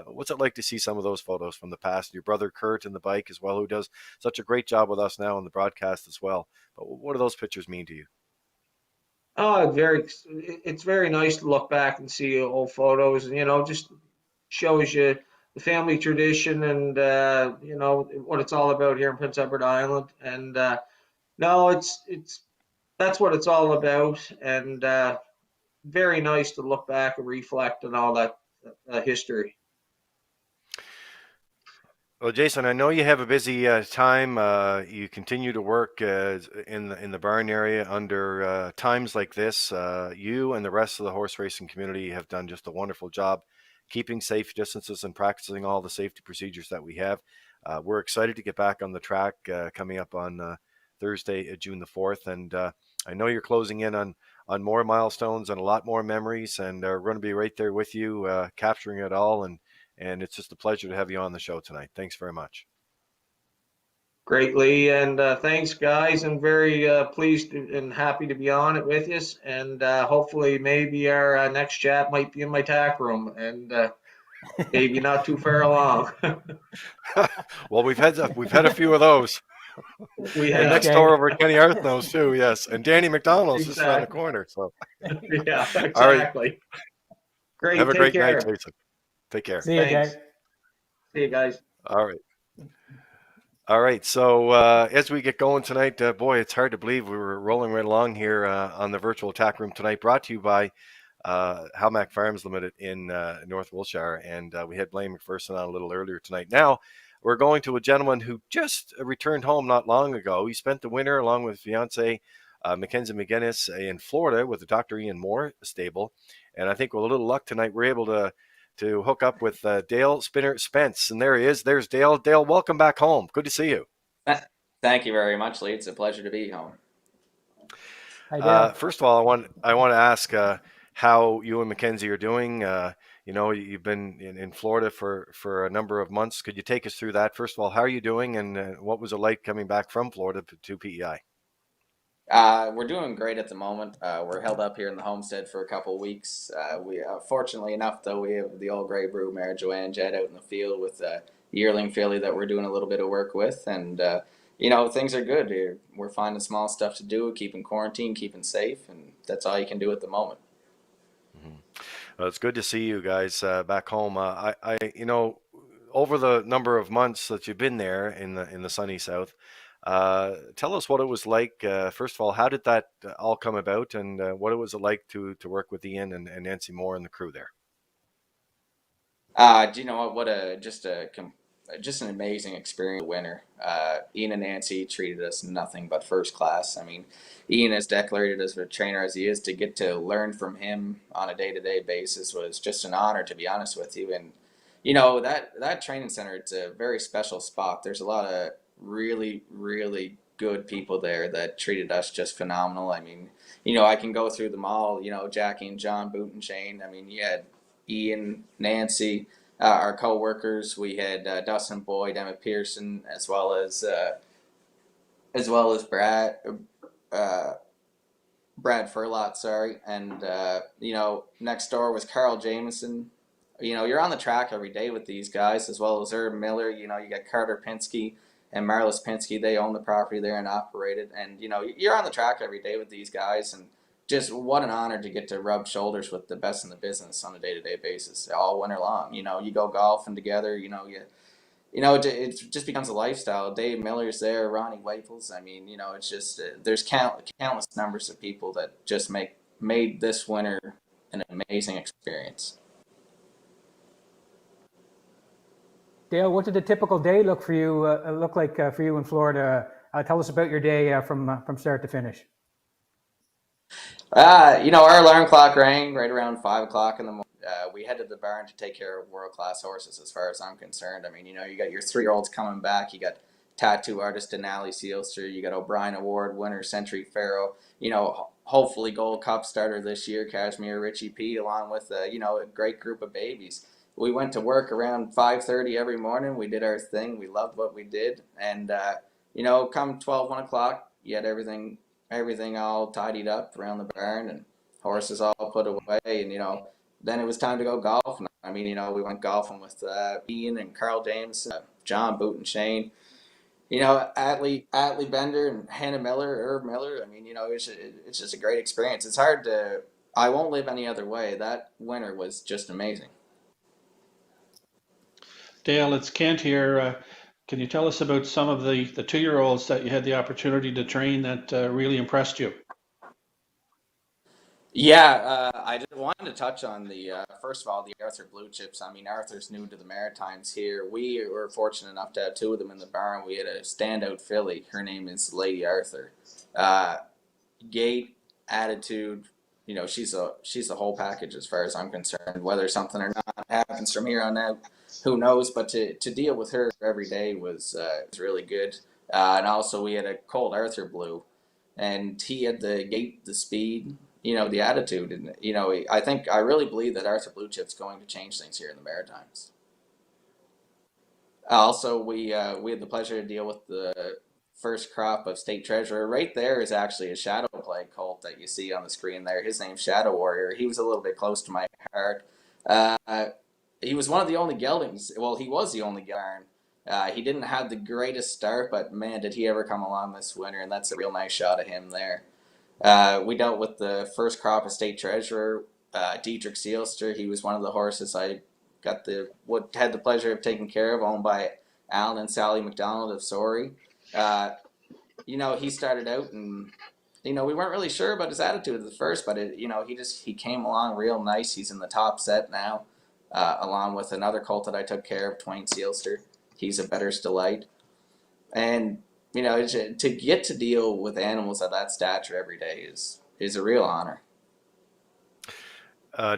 What's it like to see some of those photos from the past? Your brother Kurt in the bike as well, who does such a great job with us now on the broadcast as well. But what do those pictures mean to you? Oh, it's very nice to look back and see old photos, and just shows you the family tradition and what it's all about here in Prince Edward Island. And no, it's that's what it's all about, and very nice to look back and reflect on all that history. Well, Jason, I know you have a busy time. You continue to work in the barn area under times like this. You and the rest of the horse racing community have done just a wonderful job keeping safe distances and practicing all the safety procedures that we have. We're excited to get back on the track coming up on Thursday, June the 4th, and I know you're closing in on more milestones and a lot more memories, and we're going to be right there with you, capturing it all. And it's just a pleasure to have you on the show tonight. Thanks very much. Greatly, and thanks, guys. I'm very pleased and happy to be on it with you. And hopefully, maybe our next chat might be in my tack room, and maybe not too far along. Well, we've had a few of those. We And have. next door over Kenny Arthnos too, yes. And Danny McDonald's just around the Exactly. corner. So Yeah, all right. exactly. Great. Have a Take great night, care. Jason. Take care. See you, Thanks. Jack. See you guys. All right. All right. So as we get going tonight, boy, it's hard to believe we were rolling right along here on the virtual tack room tonight, brought to you by Halmack Farms Limited in North Wiltshire. And we had Blaine McPherson on a little earlier tonight. Now we're going to a gentleman who just returned home not long ago. He spent the winter along with fiance Mackenzie McGinnis in Florida with the Dr. Ian Moore stable. And I think with a little luck tonight, we're able to hook up with Dale Spence. And there he is. There's Dale. Dale, welcome back home. Good to see you. Thank you very much, Lee. It's a pleasure to be home. Hi, Dale. First of all, I want to ask how you and Mackenzie are doing. You've been in Florida for a number of months. Could you take us through that? First of all, how are you doing, and what was it like coming back from Florida to PEI? We're doing great at the moment. We're held up here in the homestead for a couple of weeks. We fortunately enough, though, we have the old gray brood mare Joanne Jett out in the field with a yearling filly that we're doing a little bit of work with, and things are good here. We're finding small stuff to do, keeping quarantine, keeping safe, and that's all you can do at the moment. Mm-hmm. Well, it's good to see you guys back home. Over the number of months that you've been there in the sunny south, tell us what it was like. First of all, how did that all come about, and what it was like to work with Ian and Nancy Moore and the crew there? Do you know what? Just an amazing experience. Winner. Ian and Nancy treated us nothing but first class. I mean, Ian, as decorated as a trainer as he is, to get to learn from him on a day-to-day basis was just an honor, to be honest with you. And that training center, it's a very special spot. There's a lot of really, really good people there that treated us just phenomenal. I mean, I can go through them all. Jackie and John, Boot and Shane. I mean, you had Ian, Nancy, our co-workers. We had Dustin Boyd, Emma Pearson, as well as Brad Furlot. Sorry, and next door was Carl Jameson. You're on the track every day with these guys, as well as Herb Miller. You got Carter Pinsky and Marlis Pinsky. They own the property there and operate it. And, you're on the track every day with these guys. And just what an honor to get to rub shoulders with the best in the business on a day-to-day basis all winter long. You go golfing together. It just becomes a lifestyle. Dave Miller's there, Ronnie Waples. I mean, it's just there's countless numbers of people that just made this winter an amazing experience. Dale, what did a typical day look like for you in Florida? Tell us about your day from start to finish. Our alarm clock rang right around 5 o'clock in the morning. We headed to the barn to take care of world-class horses, as far as I'm concerned. I mean, you got your 3-year-olds coming back. You got tattoo artist Denali Sealster. You got O'Brien Award winner Century Farrow. Hopefully Gold Cup starter this year, Cashmere Richie P, along with a great group of babies. We went to work around 5:30 every morning. We did our thing. We loved what we did. And, come 12, 1 o'clock, you had everything all tidied up around the barn and horses all put away. And, then it was time to go golfing. I mean, we went golfing with Ian and Carl James, John, Boot and Shane. Atlee Bender and Hannah Miller, Herb Miller. I mean, it's just a great experience. It's hard to. I won't live any other way. That winter was just amazing. Dale, it's Kent here. Can you tell us about some of the 2-year-olds that you had the opportunity to train that really impressed you? Yeah, I just wanted to touch on the first of all the Arthur Blue Chips. I mean, Arthur's new to the Maritimes here. We were fortunate enough to have 2 of them in the barn. We had a standout filly. Her name is Lady Arthur. Uh, Gait, attitude, she's the whole package as far as I'm concerned. Whether something or not happens from here on out, who knows? But to deal with her every day was really good. And also we had a colt Arthur Blue, and he had the gait, the speed, the attitude, and I really believe that Arthur Blue Chip's going to change things here in the Maritimes. Also, we had the pleasure to deal with the first crop of State Treasurer. Right there is actually a Shadow Play colt that you see on the screen there. His name's Shadow Warrior. He was a little bit close to my heart. He was one of the only geldings. Well, he was the only gelding. He didn't have the greatest start, but man, did he ever come along this winter, and that's a real nice shot of him there. We dealt with the first crop of State Treasurer, Dietrich Seelster. He was one of the horses I had the pleasure of taking care of, owned by Alan and Sally McDonald of Sorry. He started out, and we weren't really sure about his attitude at the first, but he came along real nice. He's in the top set now, along with another colt that I took care of, Twain Seelster. He's a better's delight, and to get to deal with animals of that stature every day is a real honor.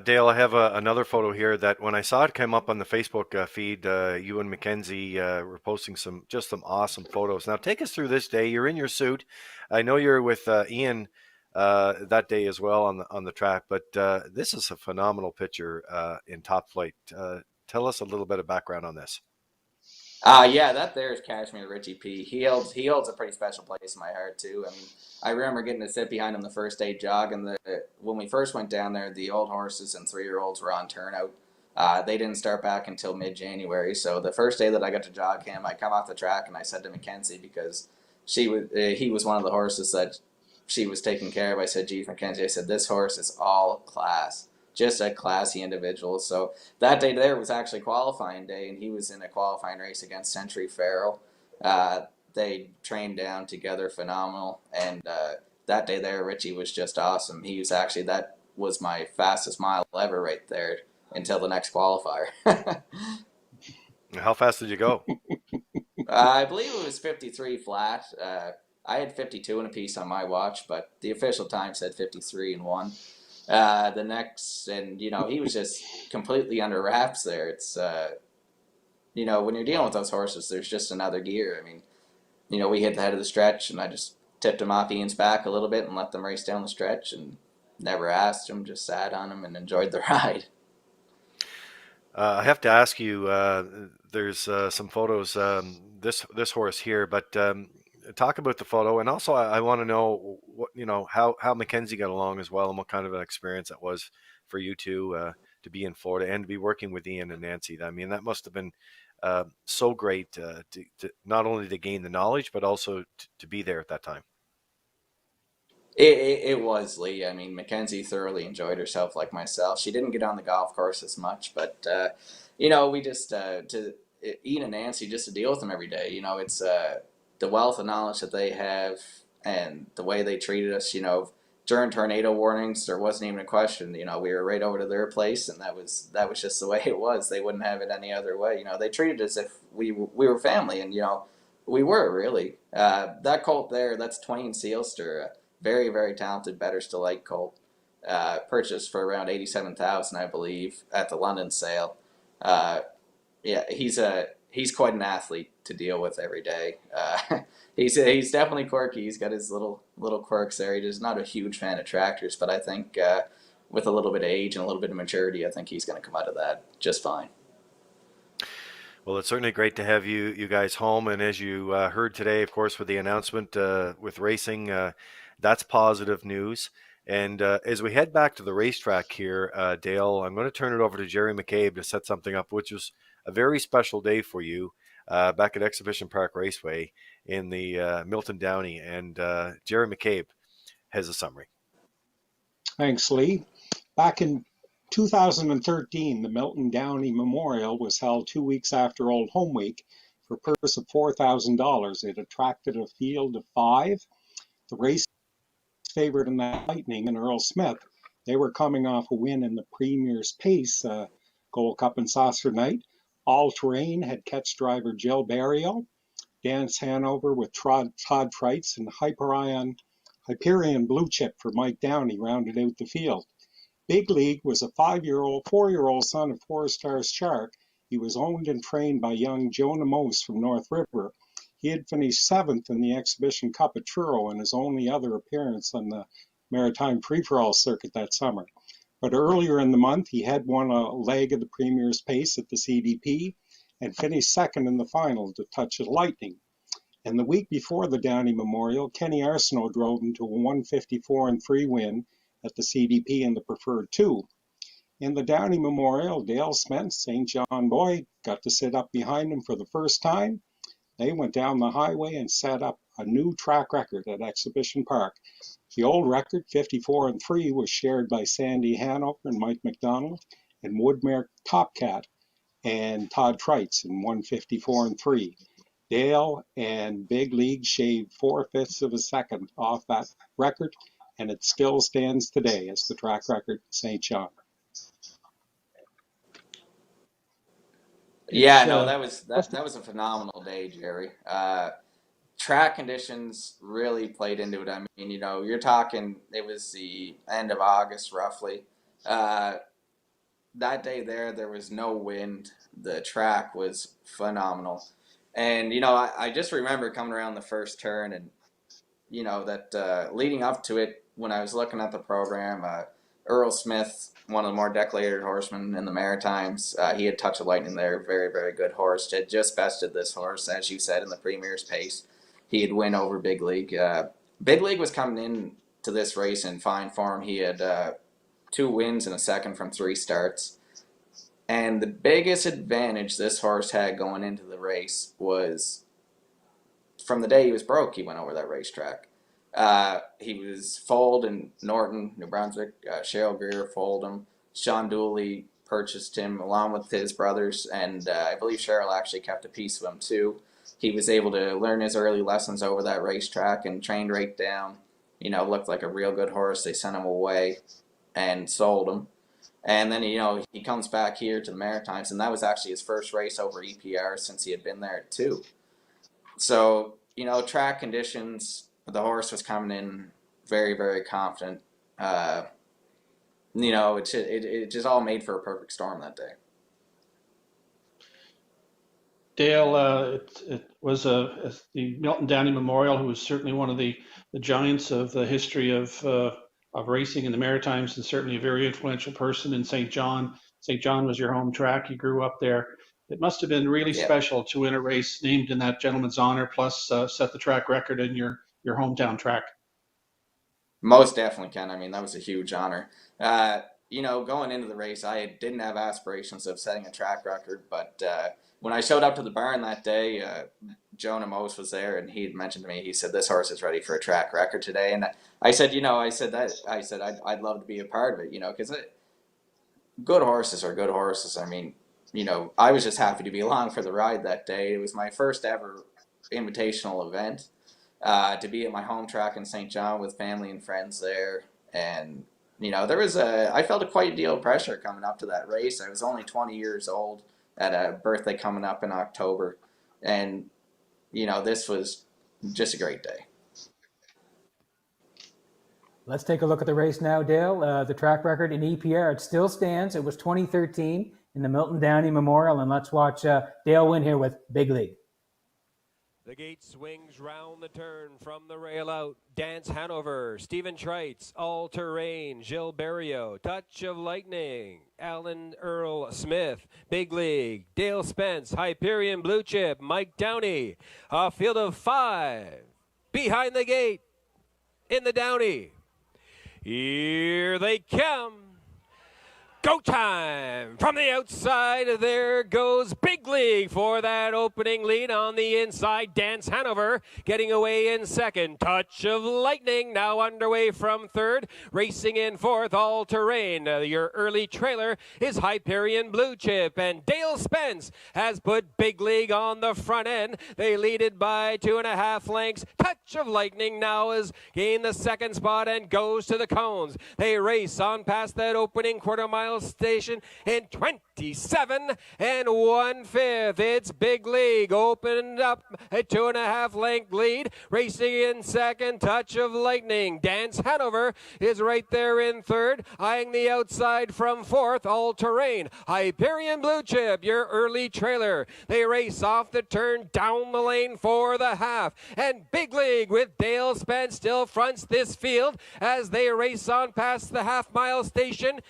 Dale, I have another photo here that when I saw it come up on the Facebook feed, you and Mackenzie were posting some awesome photos. Now, take us through this day. You're in your suit. I know you're with Ian that day as well on the track, but this is a phenomenal picture in Top Flight. Tell us a little bit of background on this. Yeah, that there is Cashmere Richie P. He holds a pretty special place in my heart too. I mean, I remember getting to sit behind him the first day jog, and when we first went down there, the old horses and 3-year-olds were on turnout. They didn't start back until mid-January. So the first day that I got to jog him, I come off the track and I said to Mackenzie, because he was one of the horses that she was taking care of. I said, "Geez, Mackenzie," I said, "this horse is all class." Just a classy individual. So that day there was actually qualifying day, and he was in a qualifying race against Century Farrell. They trained down together phenomenal, and that day there, Richie was just awesome. That was my fastest mile ever right there until the next qualifier. How fast did you go? I believe it was 53 flat. I had 52 and a piece on my watch, but the official time said 53 and 1. The next, and he was just completely under wraps there. It's when you're dealing with those horses, there's just another gear. I mean, we hit the head of the stretch, and I just tipped him off Ian's back a little bit and let them race down the stretch, and never asked him, just sat on him and enjoyed the ride. I have to ask you, there's some photos, this horse here, but talk about the photo, and also I want to know how Mackenzie got along as well, and what kind of an experience that was for you two to be in Florida and to be working with Ian and Nancy. I mean, that must have been so great to not only to gain the knowledge, but also to be there at that time. It was, Lee. I mean, Mackenzie thoroughly enjoyed herself like myself. She didn't get on the golf course as much, but we just to Ian and Nancy, just to deal with them every day. It's the wealth of knowledge that they have and the way they treated us. During tornado warnings, there wasn't even a question. We were right over to their place, and that was just the way it was. They wouldn't have it any other way. They treated us as if we were family, and we were really. That colt there, that's Twain Seelster. Very, very talented Better's Delight colt, purchased for around $87,000, I believe, at the London sale. Yeah, he's quite an athlete to deal with every day. He's definitely quirky. He's got his little quirks there. He's not a huge fan of tractors, but I think with a little bit of age and a little bit of maturity, I think he's going to come out of that just fine. Well, it's certainly great to have you guys home, and as you heard today, of course, with the announcement with racing. That's positive news. And as we head back to the racetrack here, Dale, I'm going to turn it over to Jerry McCabe to set something up, which was a very special day for you. back at Exhibition Park Raceway in the Milton Downey. And Jerry McCabe has a summary. Thanks, Lee. Back in 2013, the Milton Downey Memorial was held 2 weeks after Old Home Week for a purse of $4,000. It attracted a field of 5. The race favorite in that Lightning and Earl Smith. They were coming off a win in the Premier's Pace Gold Cup and Saucer Night. All Terrain had catch driver Jill Barrio. Dance Hanover with Todd Trites and Hyperion Blue Chip for Mike Downey rounded out the field. Big League was a 4-year-old son of Four Stars Shark. He was owned and trained by young Jonah Mose from North River. He had finished 7th in the Exhibition Cup at Truro in his only other appearance on the Maritime Free-for-All circuit that summer. But earlier in the month, he had won a leg of the Premier's Pace at the CDP and finished 2nd in the final to touch the Lightning. And the week before the Downey Memorial, Kenny Arsenault drove him to a 154-3 win at the CDP in the Preferred 2. In the Downey Memorial, Dale Spence, St. John boy, got to sit up behind him for the first time. They went down the highway and set up a new track record at Exhibition Park. The old record, 54-3, was shared by Sandy Hanover and Mike McDonald and Woodmere Topcat and Todd Trites in 154-3. Dale and Big League shaved 4/5 of a second off that record, and it still stands today as the track record in St. John. Yeah, no, that was a phenomenal day, Jerry. Track conditions really played into it. I mean, you're talking, it was the end of August roughly. That day there was no wind. The track was phenomenal. And, I just remember coming around the first turn and, that leading up to it, when I was looking at the program, Earl Smith, one of the more decorated horsemen in the Maritimes, he had Touch of Lightning there, very, very good horse. Had just bested this horse, as you said, in the Premier's Pace. He had win over Big League. Big League was coming in to this race in fine form. He had 2 wins and a second from 3 starts. And the biggest advantage this horse had going into the race was from the day he was broke, he went over that racetrack. He was foaled in Norton, New Brunswick. Cheryl Greer foaled him. Sean Dooley purchased him along with his brothers, and I believe Cheryl actually kept a piece of him too. He was able to learn his early lessons over that racetrack and trained right down. Looked like a real good horse. They sent him away and sold him. And then, he comes back here to the Maritimes, and that was actually his first race over EPR since he had been there too. So, track conditions, the horse was coming in very, very confident. It just all made for a perfect storm that day. Dale, it was the Milton Downey Memorial, who was certainly one of the giants of the history of racing in the Maritimes, and certainly a very influential person in St. John. St. John was your home track. You grew up there. It must have been really special to win a race named in that gentleman's honor, plus set the track record in your hometown track. Most definitely, Ken. I mean, that was a huge honor. Going into the race, I didn't have aspirations of setting a track record, but when I showed up to the barn that day, Jonah Mose was there, and he had mentioned to me, he said, "This horse is ready for a track record today." And I said, I'd love to be a part of it, because good horses are good horses. I mean, I was just happy to be along for the ride that day. It was my first ever invitational event, to be at my home track in St. John with family and friends there. And, I felt quite a deal of pressure coming up to that race. I was only 20 years old at a birthday coming up in October. And, this was just a great day. Let's take a look at the race now, Dale. The track record in EPR, it still stands. It was 2013 in the Milton Downey Memorial. And let's watch Dale win here with Big League. The gate swings round the turn from the rail out. Dance Hanover, Stephen Trites, All Terrain, Gilles Barrio, Touch of Lightning, Alan Earl Smith, Big League, Dale Spence, Hyperion Blue Chip, Mike Downey. A field of 5 behind the gate in the Downey. Here they come. Go time! From the outside, there goes Big League for that opening lead. On the inside, Dance Hanover getting away in second. Touch of Lightning now underway from third. Racing in fourth, All Terrain. Your early trailer is Hyperion Blue Chip. And Dale Spence has put Big League on the front end. They lead it by 2.5 lengths. Touch of Lightning now has gained the second spot and goes to the cones. They race on past that opening quarter mile station in 27 1/5. It's Big League opened up a 2.5 length lead. Racing in second, Touch of Lightning. Dance Hanover is right there in third. Eyeing the outside from fourth, All Terrain. Hyperion Blue Chip, your early trailer. They race off the turn down the lane for the half. And Big League with Dale Spence still fronts this field as they race on past the half-mile station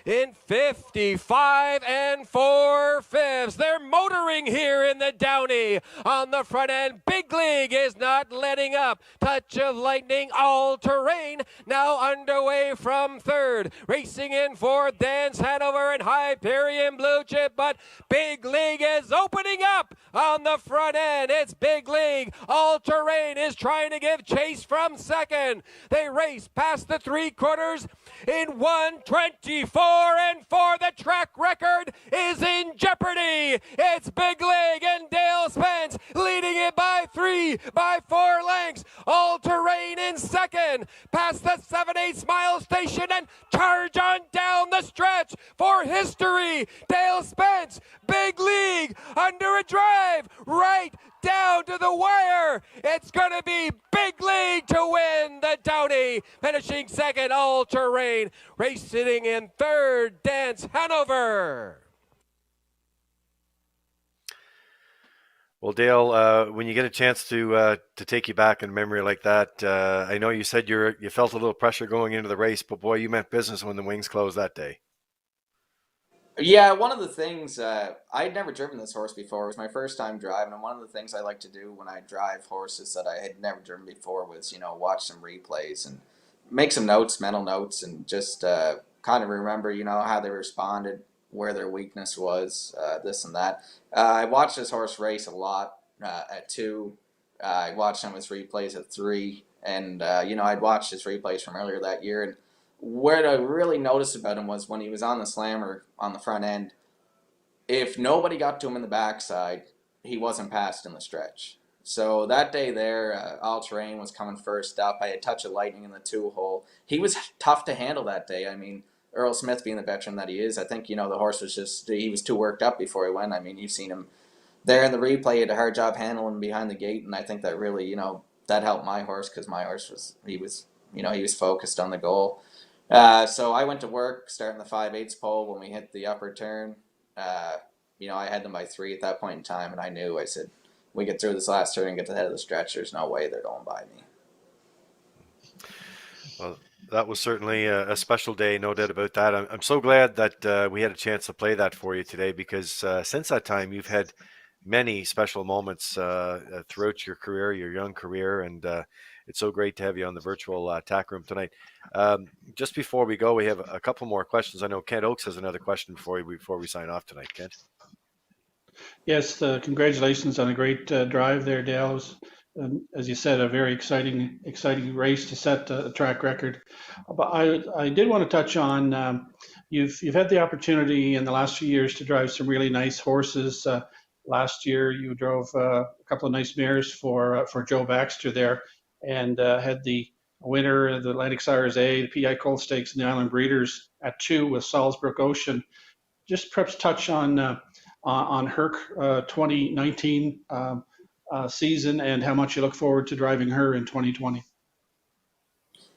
in 55 4/5. They're motoring here in the Downey. On the front end, Big League is not letting up. Touch of Lightning, All Terrain now underway from third. Racing in fourth, Dance Hanover and Hyperion Blue Chip, but Big League is opening up on the front end. It's Big League. All Terrain is trying to give chase from second. They race past the 3/4 in 1:24 4. The track record is in jeopardy. It's Big League and Dale Spence leading it by 4 lengths. All Terrain in second, past the 7/8 mile station and charge on down the stretch for history. Dale Spence, Big League under a drive right down to the wire. It's going to be Big League to win the Downey. Finishing second, All Terrain. Racing in third, Dance Hanover. Well, Dale, when you get a chance to take you back in memory like that, I know you said you felt a little pressure going into the race, but boy, you meant business when the wings closed that day. Yeah, one of the things, I'd never driven this horse before. It was my first time driving, and one of the things I like to do when I drive horses that I had never driven before was, watch some replays and make some notes, mental notes, and just kind of remember, how they responded, where their weakness was, this and that. I watched this horse race a lot at 2. I watched some of his replays at 3, and, I'd watched his replays from earlier that year, and what I really noticed about him was when he was on the slammer on the front end, if nobody got to him in the backside, he wasn't passed in the stretch. So that day there, All Terrain was coming first up. I had Touch of Lightning in the 2-hole. He was tough to handle that day. I mean, Earl Smith being the veteran that he is, I think, the horse was he was too worked up before he went. I mean, you've seen him there in the replay. He had a hard job handling him behind the gate, and I think that really, that helped my horse because my horse he was focused on the goal. So I went to work starting the 5/8 pole when we hit the upper turn. I had them by 3 at that point in time, and I said, we get through this last turn and get to the head of the stretch, there's no way they're going by me. Well, that was certainly a special day, no doubt about that. I'm so glad that we had a chance to play that for you today because since that time, you've had many special moments throughout your career, your young career, and it's so great to have you on the virtual Tack Room tonight. Just before we go, we have a couple more questions. I know Kent Oakes has another question for you before we sign off tonight. Kent? Yes, congratulations on a great drive there, Dale. It was, as you said, a very exciting race to set a track record. But I did want to touch on you've had the opportunity in the last few years to drive some really nice horses. Last year, you drove a couple of nice mares for Joe Baxter there, and had the winner of the Atlantic Sires A, the PI Colt Stakes, and the Island Breeders at 2 with Salzbrook Ocean. Just perhaps touch on her 2019 season and how much you look forward to driving her in 2020.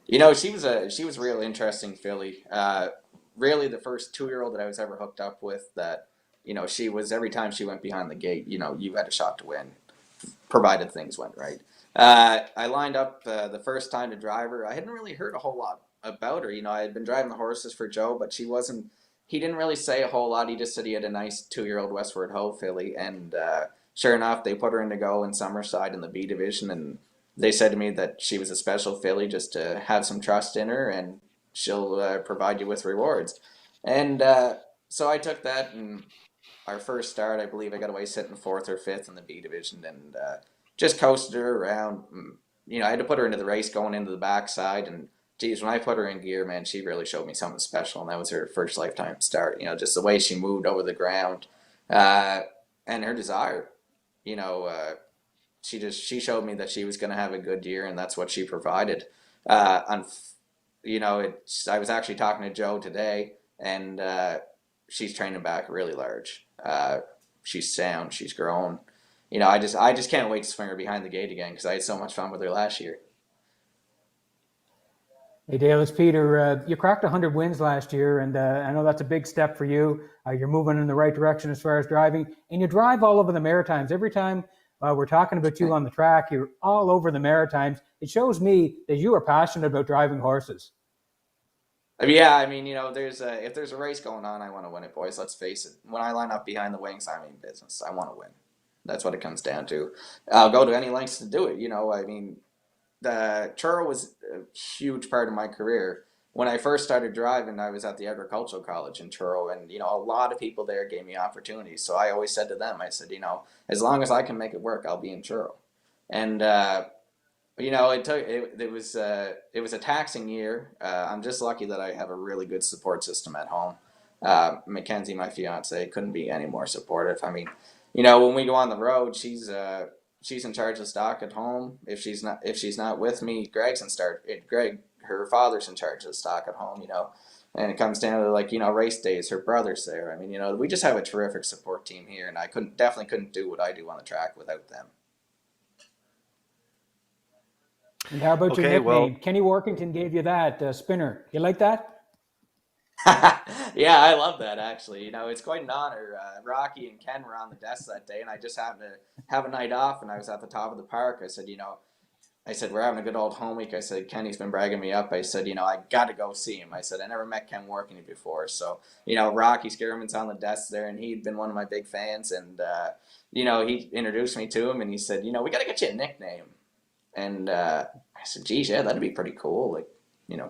She was a real interesting filly. Really, the first 2-year-old that I was ever hooked up with. That she was, every time she went behind the gate, you had a shot to win, provided things went right. I lined up the first time to drive her. I hadn't really heard a whole lot about her. I had been driving the horses for Joe, but he didn't really say a whole lot. He just said he had a nice 2-year-old Westward Ho filly, and sure enough, they put her in to go in Summerside in the B division, and they said to me that she was a special filly, just to have some trust in her, and she'll provide you with rewards. And so I took that, and our first start, I believe I got away sitting 4th or 5th in the B division, and just coasted her around. I had to put her into the race going into the backside, and geez, when I put her in gear, man, she really showed me something special, and that was her first lifetime start. Just the way she moved over the ground, and her desire. She showed me that she was going to have a good year, and that's what she provided. I was actually talking to Joe today, and she's training back really large. She's sound. She's grown. I just can't wait to swing her behind the gate again because I had so much fun with her last year. Hey Dale, it's Peter. You cracked 100 wins last year, and I know that's a big step for you. You're moving in the right direction as far as driving, and you drive all over the Maritimes. Every time we're talking about you on the track, you're all over the Maritimes. It shows me that you are passionate about driving horses. Yeah, if there's a race going on, I want to win it, boys. Let's face it. When I line up behind the wings, I'm in business. I want to win. That's what it comes down to. I'll go to any lengths to do it. The churro was a huge part of my career. When I first started driving, I was at the agricultural college in Truro, and a lot of people there gave me opportunities. So I always said to them, I said, as long as I can make it work, I'll be in Truro. And it was a taxing year. I'm just lucky that I have a really good support system at home. Mackenzie, my fiance, couldn't be any more supportive. When we go on the road, she's in charge of stock at home. If she's not with me, Greg, her father's in charge of the stock at home. And it comes down to race days. Her brother's there. We just have a terrific support team here, and I definitely couldn't do what I do on the track without them. And how about your nickname? Kenny Workington gave you that, Spinner. You like that? Yeah, I love that, actually. It's quite an honor. Rocky and Ken were on the desk that day, and I just happened to have a night off, and I was at the top of the park. I said, we're having a good old home week. I said, Kenny's been bragging me up. I said, I got to go see him. I said, I never met Ken Workington before. So, Rocky Skierman's on the desk there, and he'd been one of my big fans. And, he introduced me to him, and he said, we got to get you a nickname. And I said, geez, yeah, that'd be pretty cool.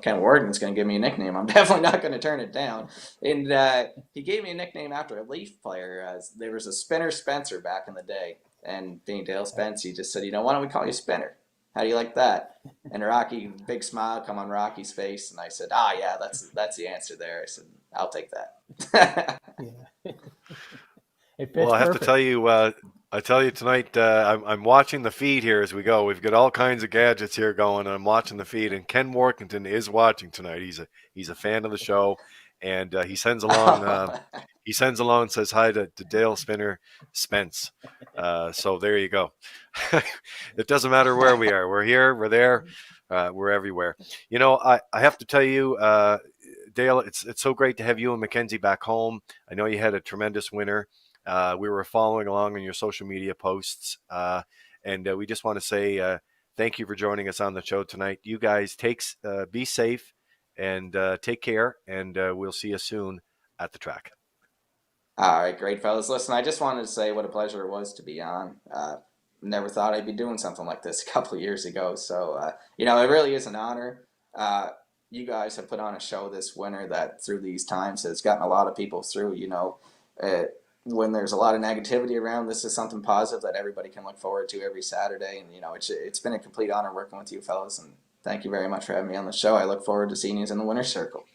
Ken Workington's going to give me a nickname. I'm definitely not going to turn it down. And he gave me a nickname after a Leaf player. There was a Spinner Spencer back in the day. And being Dale Spence, he just said, why don't we call you Spinner? How do you like that? And Rocky, big smile come on Rocky's face. And I said, yeah, that's the answer there. I said, I'll take that. Well, I have to tell you, I tell you tonight, I'm watching the feed here as we go. We've got all kinds of gadgets here going, and I'm watching the feed. And Ken Workington is watching tonight. He's a fan of the show, and he sends along and says hi to Dale Spence. So there you go. It doesn't matter where we are. We're here. We're there. We're everywhere. I have to tell you, Dale, it's so great to have you and Mackenzie back home. I know you had a tremendous winter. We were following along on your social media posts, and we just want to say thank you for joining us on the show tonight. You guys be safe and take care, and we'll see you soon at the track. All right, great, fellas. Listen, I just wanted to say what a pleasure it was to be on. Never thought I'd be doing something like this a couple of years ago. So, it really is an honor. You guys have put on a show this winter that through these times has gotten a lot of people through, when there's a lot of negativity around, this is something positive that everybody can look forward to every Saturday. And, it's been a complete honor working with you fellas. And thank you very much for having me on the show. I look forward to seeing you in the winner's circle.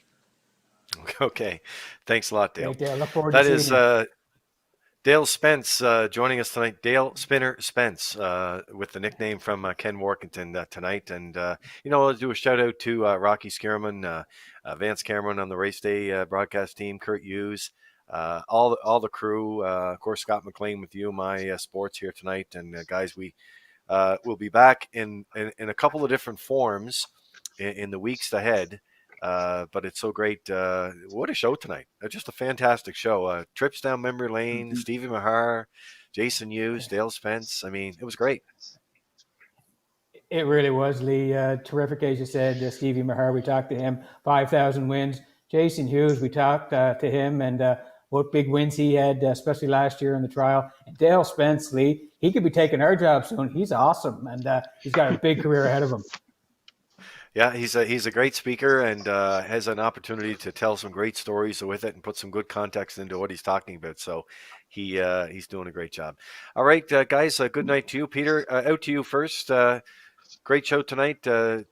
Okay. Thanks a lot, Dale. Hey, Dale, look forward to seeing you. Dale Spence joining us tonight. Dale Spinner Spence with the nickname from Ken Workington tonight. And, I'll do a shout out to Rocky Skierman, Vance Cameron on the race day broadcast team, Kurt Hughes, all the crew, of course, Scott McLean with you, my sports here tonight. And guys, we'll be back in a couple of different forms in the weeks ahead. But it's so great. What a show tonight. Just a fantastic show. Trips down memory lane, Steve Mahar, Jason Hughes, Dale Spence. It was great. It really was, Lee. Terrific, as you said. Stevie Mahar, we talked to him, 5,000 wins. Jason Hughes, we talked to him and what big wins he had, especially last year in the trial. And Dale Spence, Lee, he could be taking our job soon. He's awesome, and he's got a big career ahead of him. Yeah, he's a great speaker and has an opportunity to tell some great stories with it and put some good context into what he's talking about. So he's doing a great job. All right, guys, good night to you, Peter. Out to you first. Great show tonight.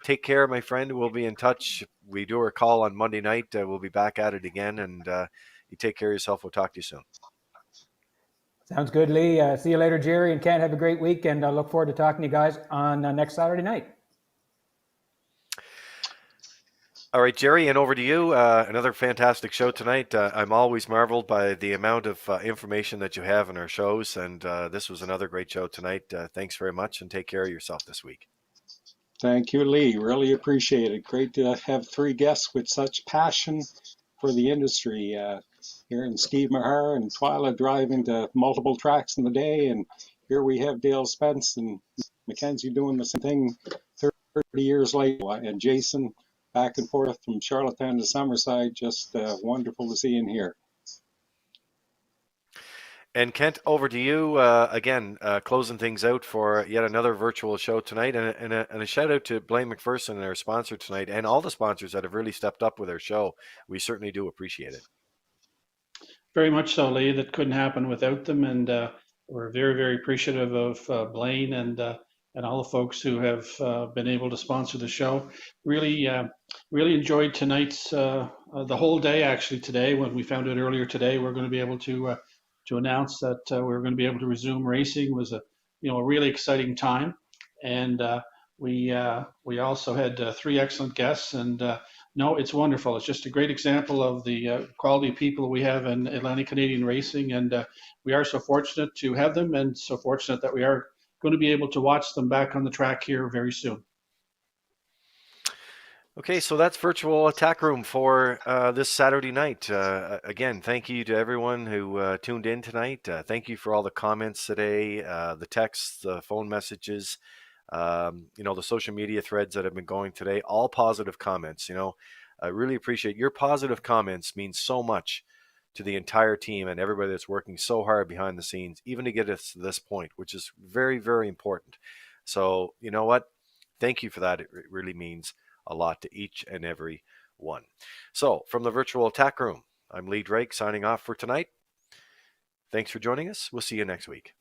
Take care, my friend. We'll be in touch. We do our call on Monday night. We'll be back at it again, and you take care of yourself. We'll talk to you soon. Sounds good, Lee. See you later, Jerry and Kent. Have a great week, and I look forward to talking to you guys on next Saturday night. All right, Jerry, and over to you. Another fantastic show tonight. I'm always marveled by the amount of information that you have in our shows, and this was another great show tonight. Thanks very much, and take care of yourself this week. Thank you, Lee. Really appreciate it. Great to have three guests with such passion for the industry. Hearing Steve Mahar and Twyla driving to multiple tracks in the day, and here we have Dale Spence and Mackenzie doing the same thing 30 years later, and Jason back and forth from Charlottetown to Summerside. Just wonderful to see and hear. And Kent, over to you again, closing things out for yet another virtual show tonight. And a shout out to Blaine McPherson, our sponsor tonight, and all the sponsors that have really stepped up with our show. We certainly do appreciate it. Very much so, Lee. That couldn't happen without them, and we're very, very appreciative of Blaine and all the folks who have been able to sponsor the show. Really, really enjoyed tonight's the whole day. Actually, today when we found out earlier today, we're going to be able to announce that we're going to be able to resume racing was a really exciting time, and we also had three excellent guests, and no, it's wonderful. It's just a great example of the quality of people we have in Atlantic Canadian racing, and we are so fortunate to have them, and so fortunate that we are going to be able to watch them back on the track here very soon. Okay, so that's virtual attack room for this Saturday night. Again, thank you to everyone who tuned in tonight. Thank you for all the comments today, the texts, the phone messages, the social media threads that have been going today. All positive comments. I really appreciate your positive comments. Means so much to the entire team and everybody that's working so hard behind the scenes, even to get us to this point, which is very, very important. So you know what? Thank you for that. It really means a lot to each and every one. So from the virtual attack room, I'm Lee Drake signing off for tonight. Thanks for joining us. We'll see you next week.